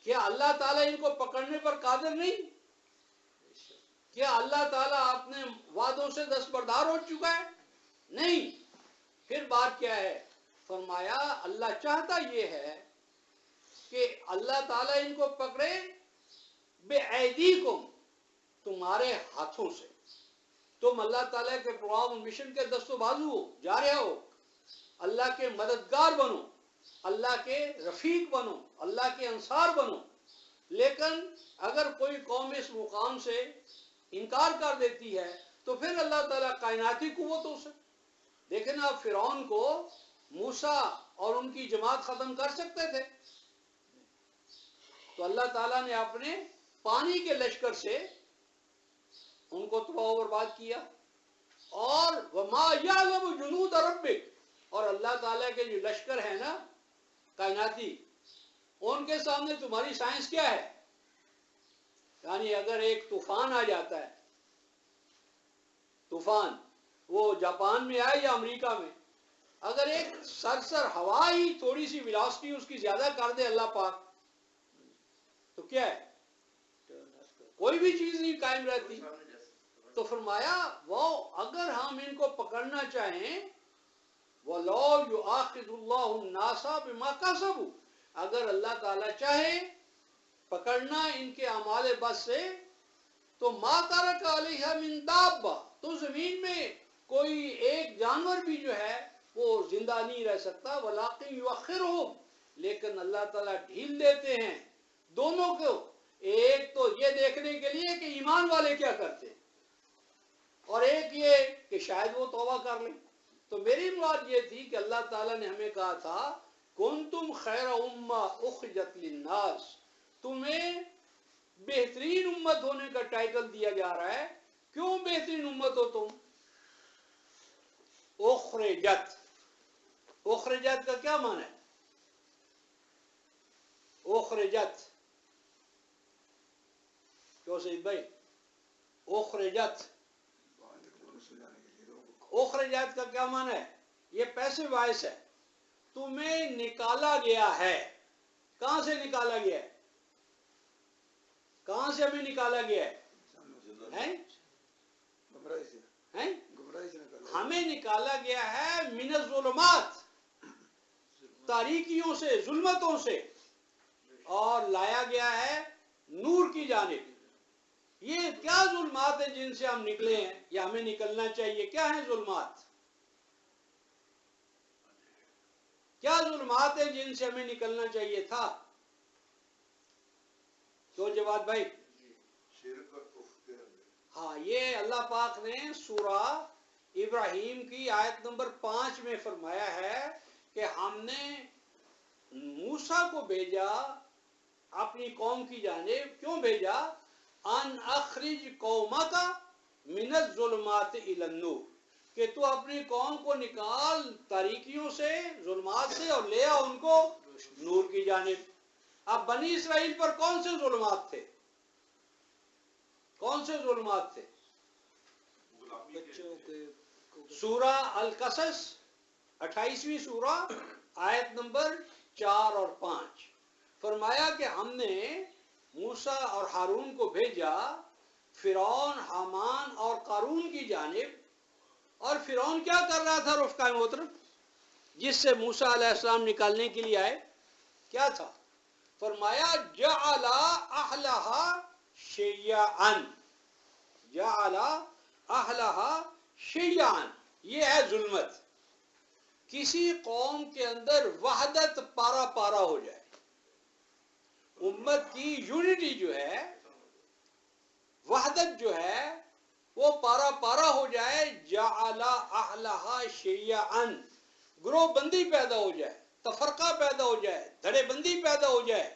کیا اللہ تعالیٰ ان کو پکڑنے پر قادر نہیں؟ کیا اللہ تعالیٰ اپنے وعدوں سے دستبردار ہو چکا ہے؟ نہیں۔ پھر بات کیا ہے؟ فرمایا اللہ چاہتا یہ ہے کہ اللہ تعالیٰ ان کو پکڑے بِأَيْدِيكُمْ، تمہارے ہاتھوں سے، تم اللہ تعالیٰ کے پروگرام اور مشن کے دست و بازو ہو، جا رہے ہو، اللہ کے مددگار بنو، اللہ کے رفیق بنو، اللہ کے انصار بنو، لیکن اگر کوئی قوم اس مقام سے انکار کر دیتی ہے تو پھر اللہ تعالیٰ کائناتی قوتوں سے، دیکھیں نا آپ فرعون کو موسیٰ اور ان کی جماعت ختم کر سکتے تھے، تو اللہ تعالیٰ نے اپنے پانی کے لشکر سے ان کو تباہ و برباد کیا۔ اور وَمَا يَعْلَمُ جُنُودَ رَبِّكَ، اور اللہ تعالیٰ کے جو لشکر ہیں نا کائناتی، ان کے سامنے تمہاری سائنس کیا ہے؟ یعنی اگر ایک طوفان آ جاتا ہے، طوفان وہ جاپان میں آئے یا امریکہ میں، اگر ایک سرسر ہوا ہی تھوڑی سی ویلاسٹی اس کی زیادہ کر دے اللہ پاک، تو کیا ہے؟ کوئی بھی چیز نہیں قائم رہتی۔ تو فرمایا وہ اگر ہم ان کو پکڑنا چاہیں، وَلَوْ يُؤَاخِذُ اللَّهُ النَّاسَ بِمَا كَسَبُوا، اگر اللہ تعالیٰ چاہے پکڑنا ان کے اعمال بس سے، تو مَا تَرَكَ عَلَيْهَا مِن دَابَّةٍ، تو زمین میں کوئی ایک جانور بھی جو ہے وہ زندہ نہیں رہ سکتا، وَلَٰكِن يُؤَخِّرُهُمْ، لیکن اللہ تعالیٰ ڈھیل دیتے ہیں دونوں کو، ایک تو یہ دیکھنے کے لیے کہ ایمان والے کیا کرتے ہیں، اور ایک یہ کہ شاید وہ توبہ کر لیں۔ تو میری مراد یہ تھی کہ اللہ تعالیٰ نے ہمیں کہا تھا کنتم خیر امہ اخرجت للناس، تمہیں بہترین امت ہونے کا ٹائٹل دیا جا رہا ہے۔ کیوں بہترین امت ہو تم؟ اخرجت، اخرجت کا کیا معنی ہے؟ اخرجت کیوں سید بھائی؟ اخرجت، اخرجت کا کیا معنی ہے؟ یہ پیسو وائس ہے، تمہیں نکالا گیا ہے۔ کہاں سے نکالا گیا ہے؟ کہاں سے ہمیں نکالا گیا ہے؟ ہمیں نکالا گیا ہے من الظلمات، تاریکیوں سے، ظلمتوں سے، اور لایا گیا ہے نور کی جانب۔ یہ کیا ظلمات ہیں جن سے ہم نکلے ہیں یا ہمیں نکلنا چاہیے؟ کیا ہیں ظلمات؟ کیا ظلمات ہیں جن سے ہمیں نکلنا چاہیے تھا؟ تو جواد بھائی، شرک اور کفر کے اندر، ہاں یہ اللہ پاک نے سورہ ابراہیم کی آیت نمبر 5 میں فرمایا ہے کہ ہم نے موسیٰ کو بھیجا اپنی قوم کی جانب. کیوں بھیجا؟ ان اخرج قومک من الظلمات الی النور، کہ تو اپنی قوم کو نکال تاریکیوں سے، ظلمات سے، اور لے آ ان کو نور کی جانب. اب بنی اسرائیل پر کون سے ظلمات تھے؟ کون سے ظلمات تھے؟ سورہ القصص 28ویں سورہ آیت نمبر 4 اور 5 فرمایا کہ ہم نے موسیٰ اور ہارون کو بھیجا فرعون، حامان اور قارون کی جانب. اور فرعون کیا کر رہا تھا رفقائے محترم جس سے موسیٰ علیہ السلام نکالنے کے لیے آئے؟ کیا تھا؟ فرمایا جعل اہلہا شیعاً. جعل اہلہا شیعاً، یہ ہے ظلمت. کسی قوم کے اندر وحدت پارا پارا ہو جائے، امت کی یونٹی جو ہے، وحدت جو ہے وہ پارا پارا ہو جائے. جعل اہلہا شیعاً، گروہ بندی پیدا ہو جائے، تفرقہ پیدا ہو جائے، دھڑے بندی پیدا ہو جائے.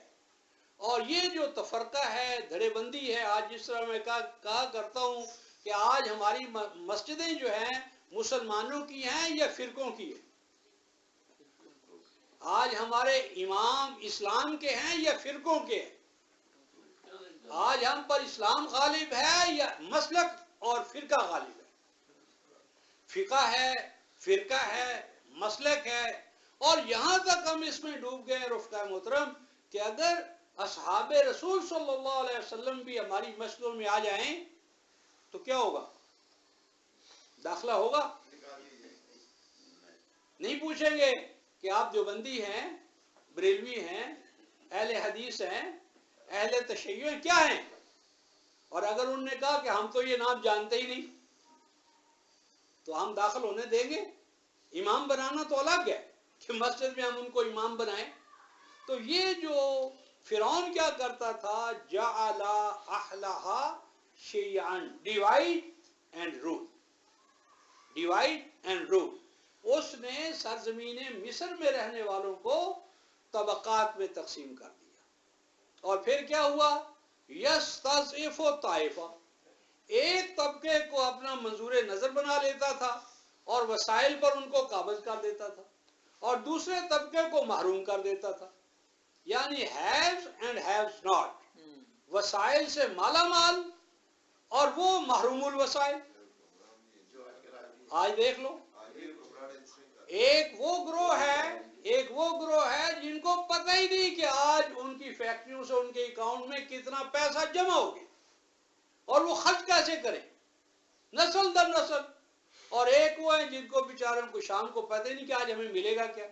اور یہ جو تفرقہ ہے، دھڑے بندی ہے، آج جس طرح میں کہا کرتا ہوں کہ آج ہماری مسجدیں جو ہیں مسلمانوں کی ہیں یا فرقوں کی ہیں؟ آج ہمارے امام اسلام کے ہیں یا فرقوں کے ہیں؟ آج ہم پر اسلام غالب ہے یا مسلک اور فرقہ غالب ہے؟ فقہ ہے، فرقہ ہے، مسلک ہے. اور یہاں تک ہم اس میں ڈوب گئے رفقائے محترم کہ اگر اصحاب رسول صلی اللہ علیہ وسلم بھی ہماری مسجدوں میں آ جائیں تو کیا ہوگا؟ داخلہ ہوگا؟ نہیں پوچھیں گے کہ آپ دیوبندی ہیں، بریلوی ہیں، اہل حدیث ہیں، اہل تشیع ہیں، کیا ہیں؟ اور اگر انہوں نے کہا کہ ہم تو یہ نام جانتے ہی نہیں تو ہم داخل ہونے دیں گے؟ امام بنانا تو الگ ہے کہ مسجد میں ہم ان کو امام بنائیں. تو یہ جو فرعون کیا کرتا تھا، جعل اہلہا شیعاً، divide and rule, divide and rule. اس نے سرزمین مصر میں رہنے والوں کو طبقات میں تقسیم کر دیا. اور پھر کیا ہوا؟ یستضعف طائفہ، ایک طبقے کو اپنا منظور نظر بنا لیتا تھا اور وسائل پر ان کو قابض کر دیتا تھا، اور دوسرے طبقے کو محروم کر دیتا تھا. یعنی ہیوز اینڈ ہیوز ناٹ، وسائل سے مالا مال اور وہ محروم الوسائل. آج دیکھ لو، ایک وہ گروہ ہے جن کو پتہ ہی نہیں کہ آج ان کی فیکٹریوں سے ان کے اکاؤنٹ میں کتنا پیسہ جمع ہو گیا اور وہ خرچ کیسے کریں نسل در نسل. اور ایک وہ ہیں جن کو بیچاروں کو شام کو پتہ ہی نہیں کہ آج ہمیں ملے گا کیا.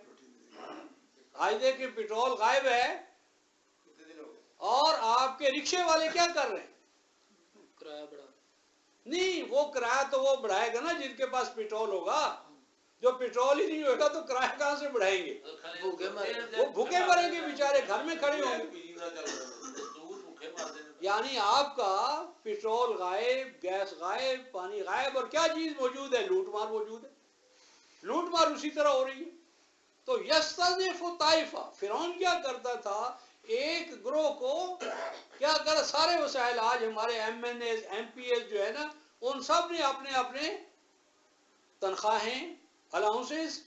آج دیکھیں پیٹرول غائب ہے اور آپ کے رکشے والے کیا کر رہے ہیں؟ کرایہ بڑھا. نہیں، وہ کرایہ تو وہ بڑھائے گا نا جن کے پاس پیٹرول ہوگا. جو پیٹرول ہی نہیں ہوگا تو کرایہ کہاں سے بڑھائیں گے؟ وہ بھوکے مریں گے بیچارے، گھر میں کھڑے ہوں گے. یعنی آپ کا پیٹرول غائب، گیس غائب، پانی غائب، اور کیا چیز موجود ہے؟ لوٹ مار موجود ہے. لوٹ مار اسی طرح ہو رہی ہے. تو یستضعف طائفہ، فرعون کیا کرتا تھا؟ ایک گروہ کو کیا کر، سارے وسائل آج ہمارے MNAs, MPAs جو ہے نا، ان سب نے اپنے اپنے تنخواہیں، الاؤنسز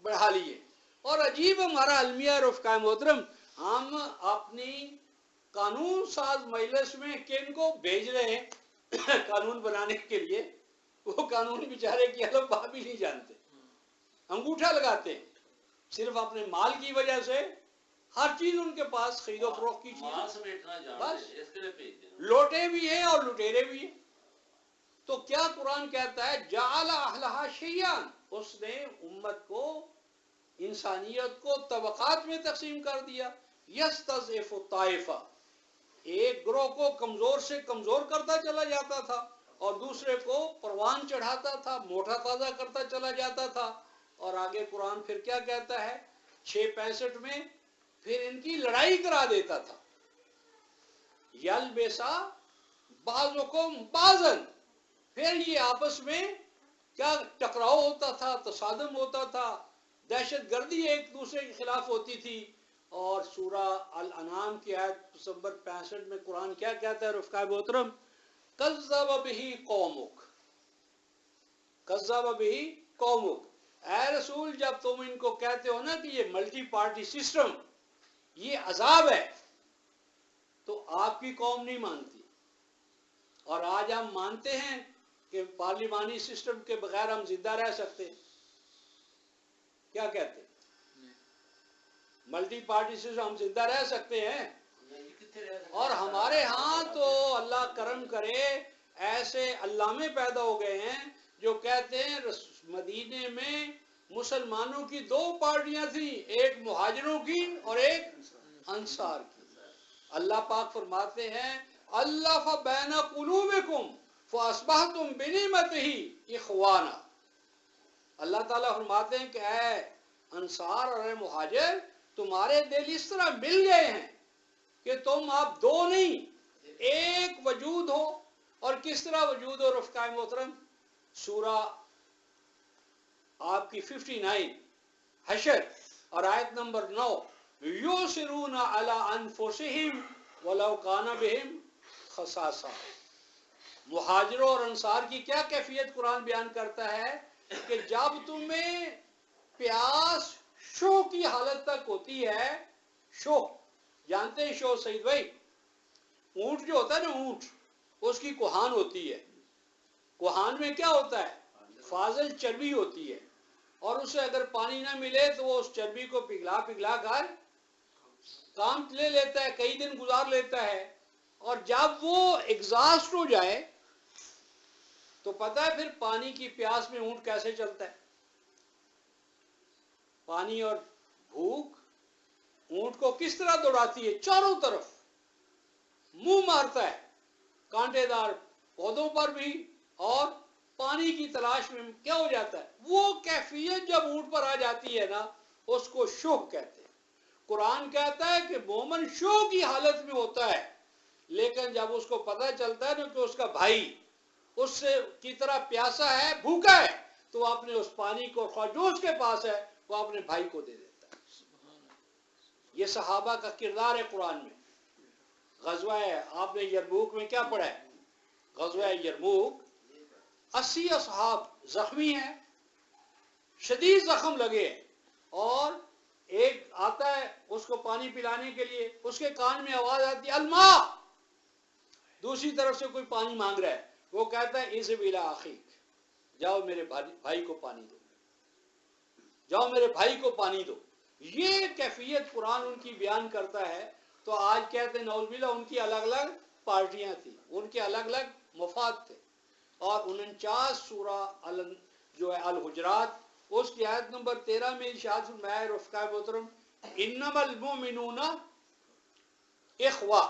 بڑھا لیے. اور عجیب ہمارا المیہ رفقائے محترم، ہم اپنی قانون ساز مجلس میں کن کو بھیج رہے ہیں قانون بنانے کے لیے؟ وہ قانون بیچارے کی الف بھی نہیں جانتے، انگوٹھا لگاتے ہیں صرف اپنے مال کی وجہ سے. ہر چیز ان کے پاس خرید و فروخت کی چیز، بس لوٹے بھی ہیں اور لٹیرے بھی ہیں. تو کیا قرآن کہتا ہے؟ جعل اہلہا شیعاً، اس نے امت کو، انسانیت کو طبقات میں تقسیم کر دیا. یستضعف طائفہ، ایک گروہ کو کمزور سے کمزور کرتا چلا جاتا تھا اور دوسرے کو پروان چڑھاتا تھا، موٹا تازہ کرتا چلا جاتا تھا. اور آگے قرآن پھر کیا کہتا ہے؟ 665 میں پھر ان کی لڑائی کرا دیتا تھا. یلبسا بعضکم بعضا، پھر یہ آپس میں کیا ٹکراؤ ہوتا تھا، تصادم ہوتا تھا، دہشت گردی ایک دوسرے کے خلاف ہوتی تھی. اور سورہ الانعام کی آیت نمبر 65 میں قرآن کیا کہتا ہے رفقائے محترم؟ کذب بہ قومک، کذب بہ قومک. اے رسول جب تم ان کو کہتے ہو نا کہ یہ ملٹی پارٹی سسٹم یہ عذاب ہے، تو آپ کی قوم نہیں مانتی. اور آج ہم مانتے ہیں کہ پارلیمانی سسٹم کے بغیر ہم زندہ رہ سکتے ہیں. کیا کہتے ہیں؟ ملٹی پارٹی سسٹم ہم زندہ رہ سکتے ہیں؟ اور ہمارے ہاں تو اللہ کرم کرے ایسے علامے پیدا ہو گئے ہیں جو کہتے ہیں مدینے میں مسلمانوں کی 2 پارٹیاں تھیں، ایک مہاجروں کی اور ایک انصار کی. اللہ پاک فرماتے ہیں الف بین قلوبکم فاصبحتم بنعمتہ اخوانا. اللہ تعالیٰ فرماتے ہیں کہ اے انصار اور اے مہاجر، تمہارے دل اس طرح مل گئے ہیں کہ تم اب 2 نہیں ایک وجود ہو. اور کس طرح وجود ہو رفقائے محترم؟ سورہ آپ کی 59 حشر اور آیت نمبر 9، یُؤْثِرُونَ عَلَىٰ أَنفُسِهِمْ وَلَوْ كَانَ بِهِمْ خَصَاصَةٌ. مہاجروں اور انصار کی کیا کیفیت قرآن بیان کرتا ہے کہ جب تمہیں پیاس شوہ کی حالت تک ہوتی ہے. شوہ جانتے ہیں؟ شوہ سعید بھائی، اونٹ جو ہوتا ہے نا، اونٹ اس کی کوہان ہوتی ہے. کوہان میں کیا ہوتا ہے؟ فاضل چربی ہوتی ہے، اور اسے اگر پانی نہ ملے تو وہ اس چربی کو پگھلا پگھلا کر کام لے لیتا ہے، کئی دن گزار لیتا ہے. اور جب وہ ایگزاسٹ ہو جائے تو پتہ ہے پھر پانی کی پیاس میں اونٹ کیسے چلتا ہے؟ پانی اور بھوک اونٹ کو کس طرح دوڑاتی ہے؟ چاروں طرف منہ مارتا ہے، کانٹے دار پودوں پر بھی، اور پانی کی تلاش میں کیا ہو جاتا ہے؟ وہ کیفیت جب اونٹ پر آ جاتی ہے نا، اس کو شوق کہتے ہیں. قرآن کہتا ہے کہ مومن شوق کی حالت میں ہوتا ہے، لیکن جب اس کو پتہ چلتا ہے نا کہ اس کا بھائی اس سے کی طرح پیاسا ہے، بھوکا ہے، تو وہ اپنے اس پانی کو خواہ جو اس کے پاس ہے وہ اپنے بھائی کو دے دیتا ہے. یہ صحابہ کا کردار ہے قرآن میں. غزوہ آپ نے یرموک میں کیا پڑھا ہے؟ غزوہ یرموک 80 اصحاب زخمی ہیں، شدید زخم لگے، اور ایک آتا ہے اس کو پانی پلانے کے لیے، اس کے کان میں آواز آتی ہے الماء، دوسری طرف سے کوئی پانی مانگ رہا ہے، وہ کہتا ہے اذهب الى اخیک، جاؤ میرے بھائی کو پانی دو، جاؤ میرے بھائی کو پانی دو. یہ کیفیت قرآن ان کی بیان کرتا ہے. تو آج کہتے ہیں نعوذ باللہ ان کی الگ الگ پارٹیاں تھیں، ان کے الگ الگ مفاد تھے. اور 49 سورہ جو ہے الحجرات اس کی آیت نمبر 13 میں ارشاد فرمایا رفقائے محترم انما المؤمنون اخوہ.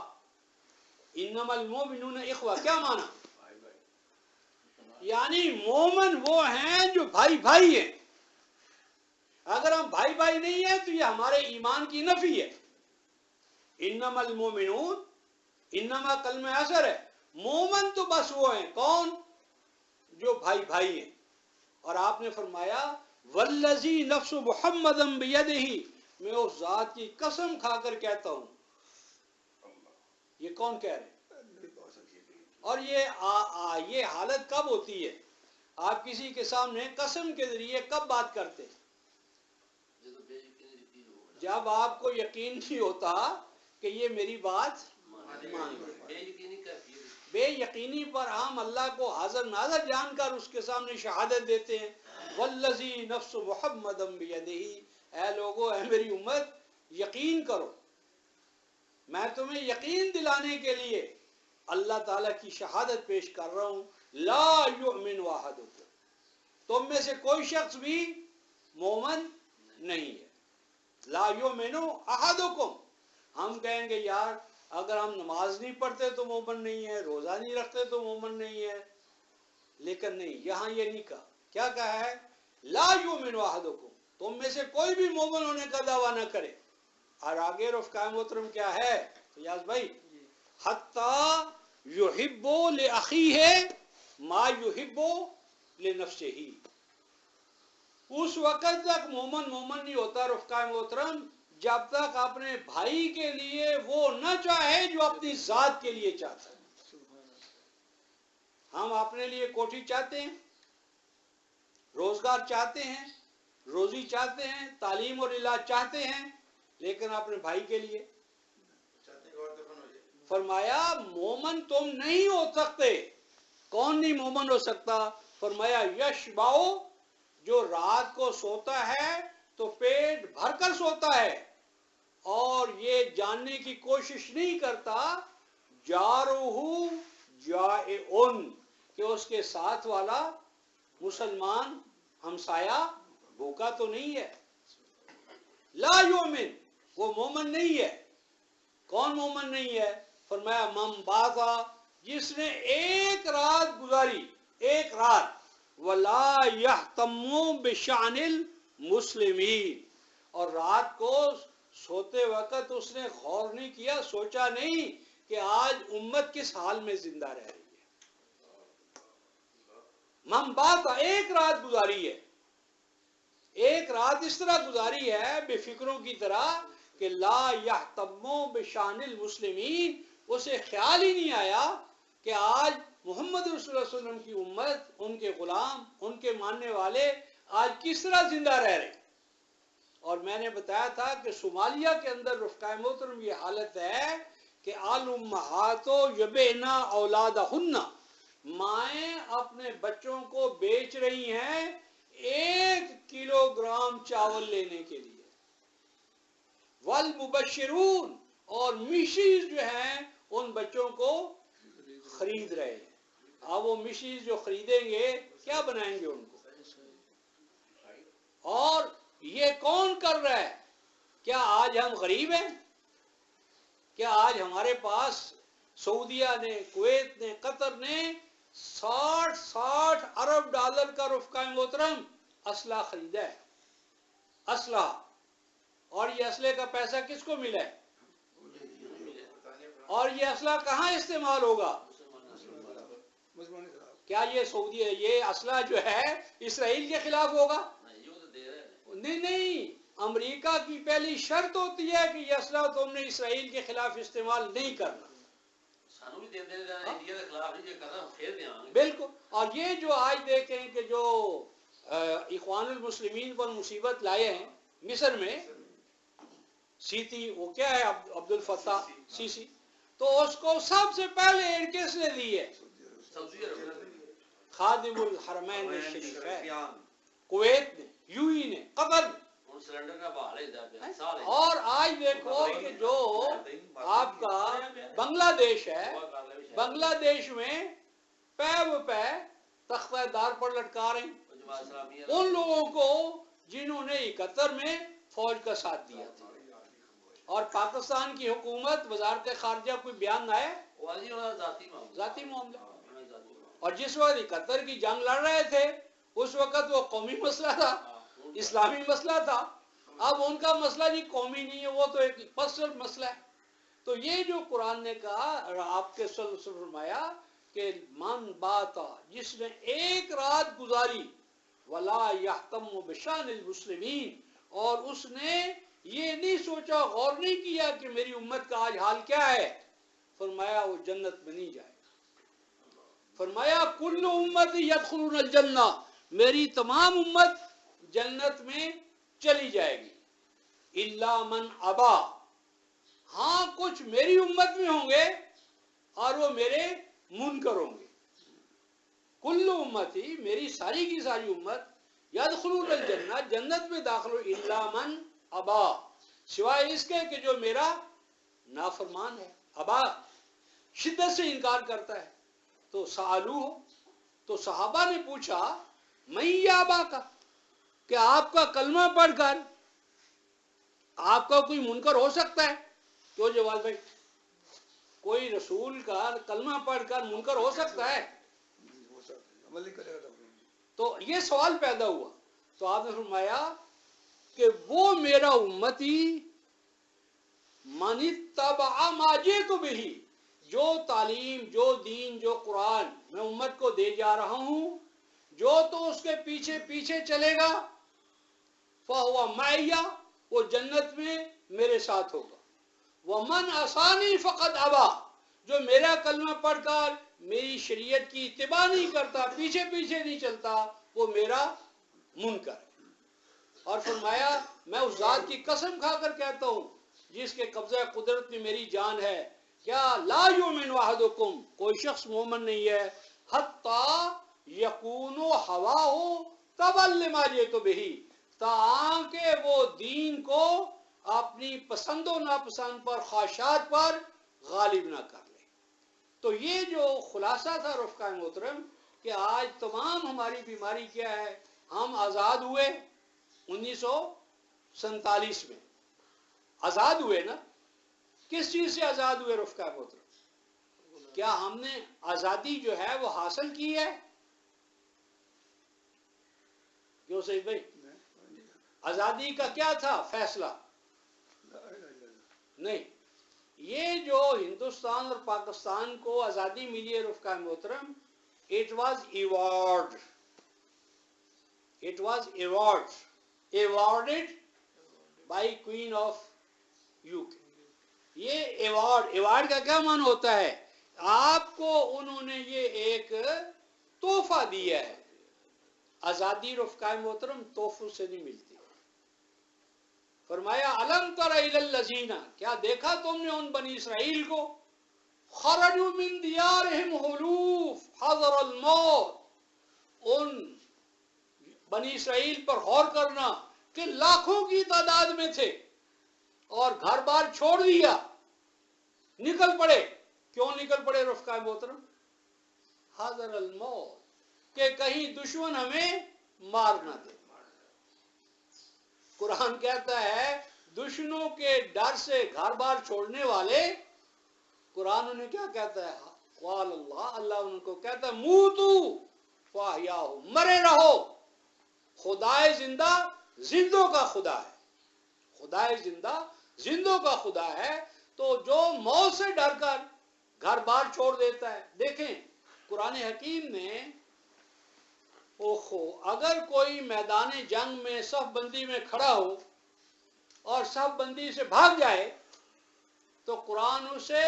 انما المؤمنون اخوہ کیا معنی؟ یعنی مومن وہ ہیں جو بھائی بھائی ہیں. اگر ہم بھائی بھائی نہیں ہیں تو یہ ہمارے ایمان کی نفی ہے. انما المؤمنون، انما کلمہ اثر ہے، مومن تو بس وہ ہیں کون؟ جو بھائی بھائی ہیں. اور آپ نے فرمایا والذی نفس محمد بیدہ، میں اس ذات کی قسم کھا کر کہتا ہوں. یہ کون کہہ رہے ہیں؟ اور یہ حالت کب ہوتی ہے؟ آپ کسی کے سامنے قسم کے ذریعے کب بات کرتے ہیں؟ جب آپ کو یقین نہیں ہوتا کہ یہ میری بات مان لے. بے یقینی پر ہم اللہ کو حاضر ناظر جان کر اس کے سامنے شہادت دیتے ہیں والذی نفس محمد بیدہ. اے لوگو، اے میری امت، یقین کرو، میں تمہیں یقین دلانے کے لیے اللہ تعالیٰ کی شہادت پیش کر رہا ہوں. لا یؤمن احدکم، تم میں سے کوئی شخص بھی مومن نہیں ہے. لا یؤمن احدکم. ہم کہیں گے یار اگر ہم نماز نہیں پڑھتے تو مومن نہیں ہے، روزہ نہیں رکھتے تو مومن نہیں ہے، لیکن نہیں، یہاں یہ نہیں کہا. کیا کہا ہے؟ لا یؤمن احدکم، تم میں سے کوئی بھی مومن ہونے کا دعویٰ نہ کرے. اور آگے رفقائے محترم کیا ہے یاس بھائی؟ حتی یحب لاخیہ ما یحبو لنفسہ، اس وقت تک مومن مومن نہیں ہوتا رفقائے محترم جب تک اپنے بھائی کے لیے وہ نہ چاہے جو اپنی ذات کے لیے چاہتا ہے۔ ہم اپنے لیے کوٹھی چاہتے ہیں، روزگار چاہتے ہیں، روزی چاہتے ہیں، تعلیم اور علاج چاہتے ہیں، لیکن اپنے بھائی کے لیے فرمایا مومن تم نہیں ہو سکتے۔ کون نہیں مومن ہو سکتا؟ فرمایا یشبعو، جو رات کو سوتا ہے تو پیٹ بھر کر سوتا ہے اور یہ جاننے کی کوشش نہیں کرتا جارہو جائعن، کہ اس کے ساتھ والا مسلمان ہمسایہ بھوکا تو نہیں ہے۔ لا یؤمن، وہ مومن نہیں ہے۔ کون مومن نہیں ہے؟ فرمایا من باتا، جس نے ایک رات گزاری، ایک رات، ولا یہتم بشأن المسلمین، اور رات کو سوتے وقت اس نے غور نہیں کیا، سوچا نہیں کہ آج امت کس حال میں زندہ رہ رہی ہے۔ من باتا، ایک رات گزاری ہے، ایک رات اس طرح گزاری ہے بے فکروں کی طرح کہ لا یہتم بشأن المسلمین، اسے خیال ہی نہیں آیا کہ آج محمد رسول اللہ صلی اللہ علیہ وسلم کی امت، ان کے غلام، ان کے ماننے والے آج کس طرح زندہ رہ رہے۔ اور میں نے بتایا تھا کہ صومالیہ کے اندر رفقائے محترم یہ حالت ہے کہ الامہات یبیعن اولادہن، مائیں اپنے بچوں کو بیچ رہی ہیں 1 کلو گرام چاول لینے کے لیے۔ والمبشرون، اور مشیز جو ہیں ان بچوں کو خرید رہے ہیں۔ اب وہ مشیز جو خریدیں گے کیا بنائیں گے ان کو؟ اور یہ کون کر رہا ہے؟ کیا آج ہم غریب ہیں؟ کیا آج ہمارے پاس سعودیہ نے، کویت نے، قطر نے 60 ارب ڈالر کا رفقائے محترم اسلحہ خریدا ہے؟ اسلحہ، اور یہ اسلحے کا پیسہ کس کو ملا ہے؟ اور یہ اسلحہ کہاں استعمال ہوگا؟ کیا یہ سعودی یہ اسلحہ جو ہے اسرائیل کے خلاف ہوگا؟ نہیں، امریکہ کی پہلی شرط ہوتی ہے کہ یہ اسلحہ تم نے اسرائیل کے خلاف استعمال نہیں کرنا۔ بالکل۔ اور یہ جو آج دیکھیں کہ جو اخوان المسلمین پر مصیبت لائے ہیں مصر میں، سیتی، وہ کیا ہے عبد الفتاح سیسی، تو اس کو سب سے پہلے ایڈ کس نے دی ہے؟ خادم الحرمین الشریف ہے، کویت نے، یو ای نے، قطر نے۔ اور آج دیکھو کہ جو آپ کا بنگلہ دیش ہے، بنگلہ دیش میں پے و پے تختہ دار پر لٹکا رہے ہیں ان لوگوں کو جنہوں نے 71 میں فوج کا ساتھ دیا تھا۔ اور پاکستان کی حکومت، وزارت خارجہ کوئی بیان آئے؟ ذاتی معاملہ۔ اور جس وقت 71 کی جنگ لڑ رہے تھے اس وقت وہ قومی مسئلہ تھا، اسلامی مسئلہ تھا۔ اب ان کا مسئلہ جی قومی نہیں ہے، وہ تو ایک پرسنل مسئلہ ہے۔ تو یہ جو قرآن نے کہا، آپ کے صلی اللہ علیہ وسلم فرمایا کہ من باتا، جس نے ایک رات گزاری، ولا یہتم بشأن المسلمین، اور اس نے یہ نہیں سوچا، غور نہیں کیا کہ میری امت کا آج حال کیا ہے، فرمایا وہ جنت میں نہیں جائے گا۔ فرمایا کل امتی یدخلون الجنہ، میری تمام امت جنت میں چلی جائے گی، الا من ابا، ہاں کچھ میری امت میں ہوں گے اور وہ میرے منکر ہوں گے۔ کل امتی، میری ساری کی ساری امت، یدخلون الجنہ، جنت میں داخل ہو، الا من ابا، سوائے اس کے کہ جو میرا نافرمان ہے۔ ابا شدت سے انکار کرتا ہے۔ تو سالو، تو صحابہ نے پوچھا میں یا ابا کا، کہ آپ کا کلمہ پڑھ کر آپ کا کوئی منکر ہو سکتا ہے؟ کیوں جوال بھائی، کوئی رسول کا کلمہ پڑھ کر منکر ہو سکتا ہے؟ تو یہ سوال پیدا ہوا۔ تو آپ نے فرمایا کہ وہ میرا امتی من اتبع ما جئت بہ، جو تعلیم، جو دین، جو قرآن میں امت کو دے جا رہا ہوں، جو تو اس کے پیچھے پیچھے چلے گا فَهُوَ مَعِيَّ، وہ جنت میں میرے ساتھ ہوگا. وَمَنْ عَصَانِي فَقَدْ أَبَىٰ، جو میرا کلمہ پڑھ کر میری شریعت کی اتباع نہیں کرتا، پیچھے پیچھے نہیں چلتا، وہ میرا منکر ہے. اور فرمایا میں اس ذات کی قسم کھا کر کہتا ہوں جس کے قبضہ قدرت میں میری جان ہے، کیا لا یؤمن احدکم، کوئی شخص مومن نہیں ہے، حتی یکون ہواہ تبع لما جئت بہ، تاکہ وہ دین کو اپنی پسند و ناپسند پر، خواہشات پر غالب نہ کر لے. تو یہ جو خلاصہ تھا رفقا محترم کہ آج تمام ہماری بیماری کیا ہے؟ ہم آزاد ہوئے 1947 میں، آزاد ہوئے نا، کس چیز سے آزاد ہوئے رفقا محترم؟ کیا ہم نے آزادی جو ہے وہ حاصل کی ہے؟ کیوں سید بھائی؟ آزادی کا کیا تھا فیصلہ؟ نہیں، یہ جو ہندوستان اور پاکستان کو آزادی ملی ہے رفقا محترم، it was awarded by Queen of UK. یہ ایوارڈ کا کیا معنی ہوتا ہے؟ آپ کو انہوں نے یہ ایک تحفہ دیا ہے. آزادی رفقا محترم تحفوں سے نہیں ملتی. فرمایا الم تر الی الذین، کیا دیکھا تم نے ان بنی اسرائیل کو، خرجوا من دیارہم حلوف حذر الموت، ان بنی اسرائیل پر غور کرنا کہ لاکھوں کی تعداد میں تھے اور گھر بار چھوڑ دیا، نکل پڑے. کیوں نکل پڑے رفقا محترم؟ حذر الموت، کہ کہیں دشمن ہمیں مار نہ دے. قرآن کہتا ہے دشمنوں کے ڈر سے گھر بار چھوڑنے والے، قرآن انہیں کیا کہتا ہے؟ قال اللہ ان کو کہتا ہے موتو فاحیاہم، مرے رہو. خدائے زندہ زندوں کا خدا ہے، خدائے زندہ زندوں کا خدا ہے. تو جو موت سے ڈر کر گھر بار چھوڑ دیتا ہے. دیکھیں قرآن حکیم نے، اگر کوئی میدان جنگ میں صف بندی میں کھڑا ہو اور صف بندی سے بھاگ جائے تو قرآن اسے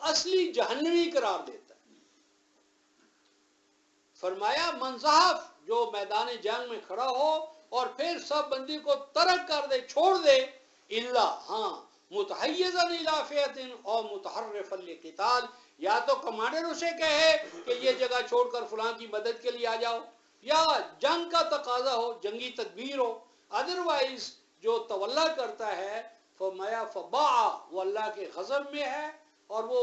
اصلی جہنمی قرار دیتا ہے. فرمایا منصحف، جو میدان جنگ میں کھڑا ہو اور پھر صف بندی کو ترک کر دے، چھوڑ دے، الا ہاں متحیزا الی فئۃ او متحرفا لقتال، یا تو کمانڈر اسے کہے کہ یہ جگہ چھوڑ کر فلاں کی مدد کے لیے آ جاؤ، یا جنگ کا تقاضا ہو، جنگی تدبیر ہو. ادروائز جو تولا کرتا ہے فرمایا فباع، وہ اللہ کے غضب میں ہے اور وہ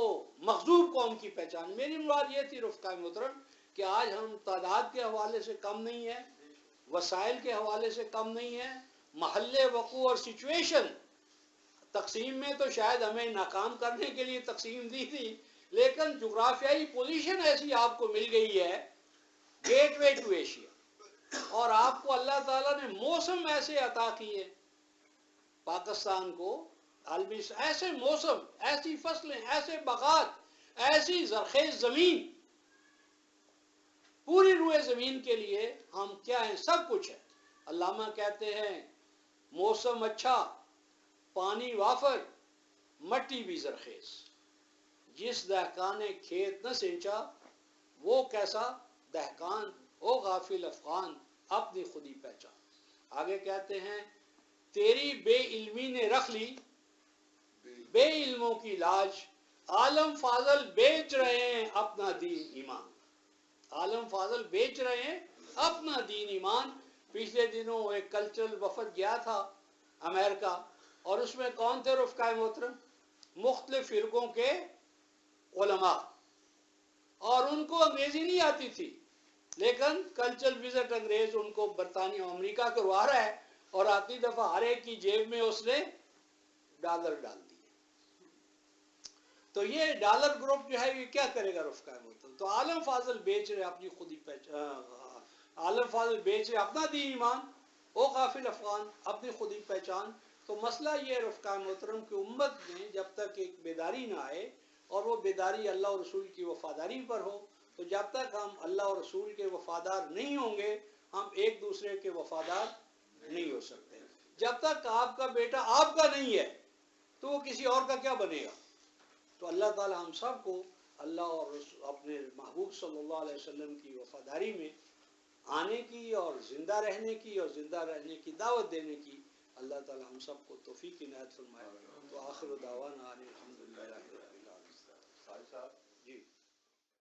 مغضوب قوم کی پہچان. میری مراد یہ تھی رفقا محترم کہ آج ہم تعداد کے حوالے سے کم نہیں ہیں، وسائل کے حوالے سے کم نہیں ہیں، محل وقوع اور سچویشن تقسیم میں تو شاید ہمیں ناکام کرنے کے لیے تقسیم دی تھی، لیکن جغرافیائی پوزیشن ایسی آپ کو مل گئی ہے، گیٹ وے ٹو ایشیا. اور آپ کو اللہ تعالیٰ نے موسم ایسے عطا کیے پاکستان کو، ایسے موسم، ایسی فصلیں، ایسے باغات، ایسی زرخیز زمین، پوری روئے زمین کے لیے ہم کیا ہیں؟ سب کچھ ہے. علامہ کہتے ہیں موسم اچھا، پانی وافر، مٹی بھی زرخیز، جس دہقان نے کھیت نہ سینچا وہ کیسا دہقان، او غافل افغان اپنی خودی پہچان. آگے کہتے ہیں تیری بے علمی نے رکھ لی بے علموں کی لاج، عالم فاضل بیچ رہے ہیں اپنا دین ایمان، عالم فاضل بیچ رہے ہیں اپنا دین ایمان. پچھلے دنوں ایک کلچرل وفد گیا تھا امریکہ، اور اس میں کون تھے رفقا محترم؟ مختلف فرقوں کے علماء، اور ان کو انگریزی نہیں آتی تھی، لیکن کلچرل وزٹ انگریز ان کو برطانیہ امریکہ کروا رہا ہے، اور آتی دفعہ ہر ایک کی جیب میں اس نے ڈالر ڈال دیے. تو یہ ڈالر گروپ جو ہے یہ کیا کرے گا رفقا محترم؟ تو عالم فاضل بیچ رہے اپنی خودی پہچان، عالم فاضل بیچ رہے اپنا دین ایمان، او غافل افغان اپنی خودی پہچان. تو مسئلہ یہ رفقا محترم کہ امت میں جب تک ایک بیداری نہ آئے اور وہ بیداری اللہ اور رسول کی وفاداری پر ہو. تو جب تک ہم اللہ اور رسول کے وفادار نہیں ہوں گے ہم ایک دوسرے کے وفادار نہیں ہو سکتے. جب تک آپ کا بیٹا آپ کا نہیں ہے تو وہ کسی اور کا کیا بنے گا. تو اللہ تعالی ہم سب کو اللہ اور اپنے محبوب صلی اللہ علیہ وسلم کی وفاداری میں آنے کی اور زندہ رہنے کی دعوت دینے کی اللہ تعالی ہم سب کو توفیق عنایت فرمائے. تو آخر دعوانا الحمدللہ رب العالمین. جی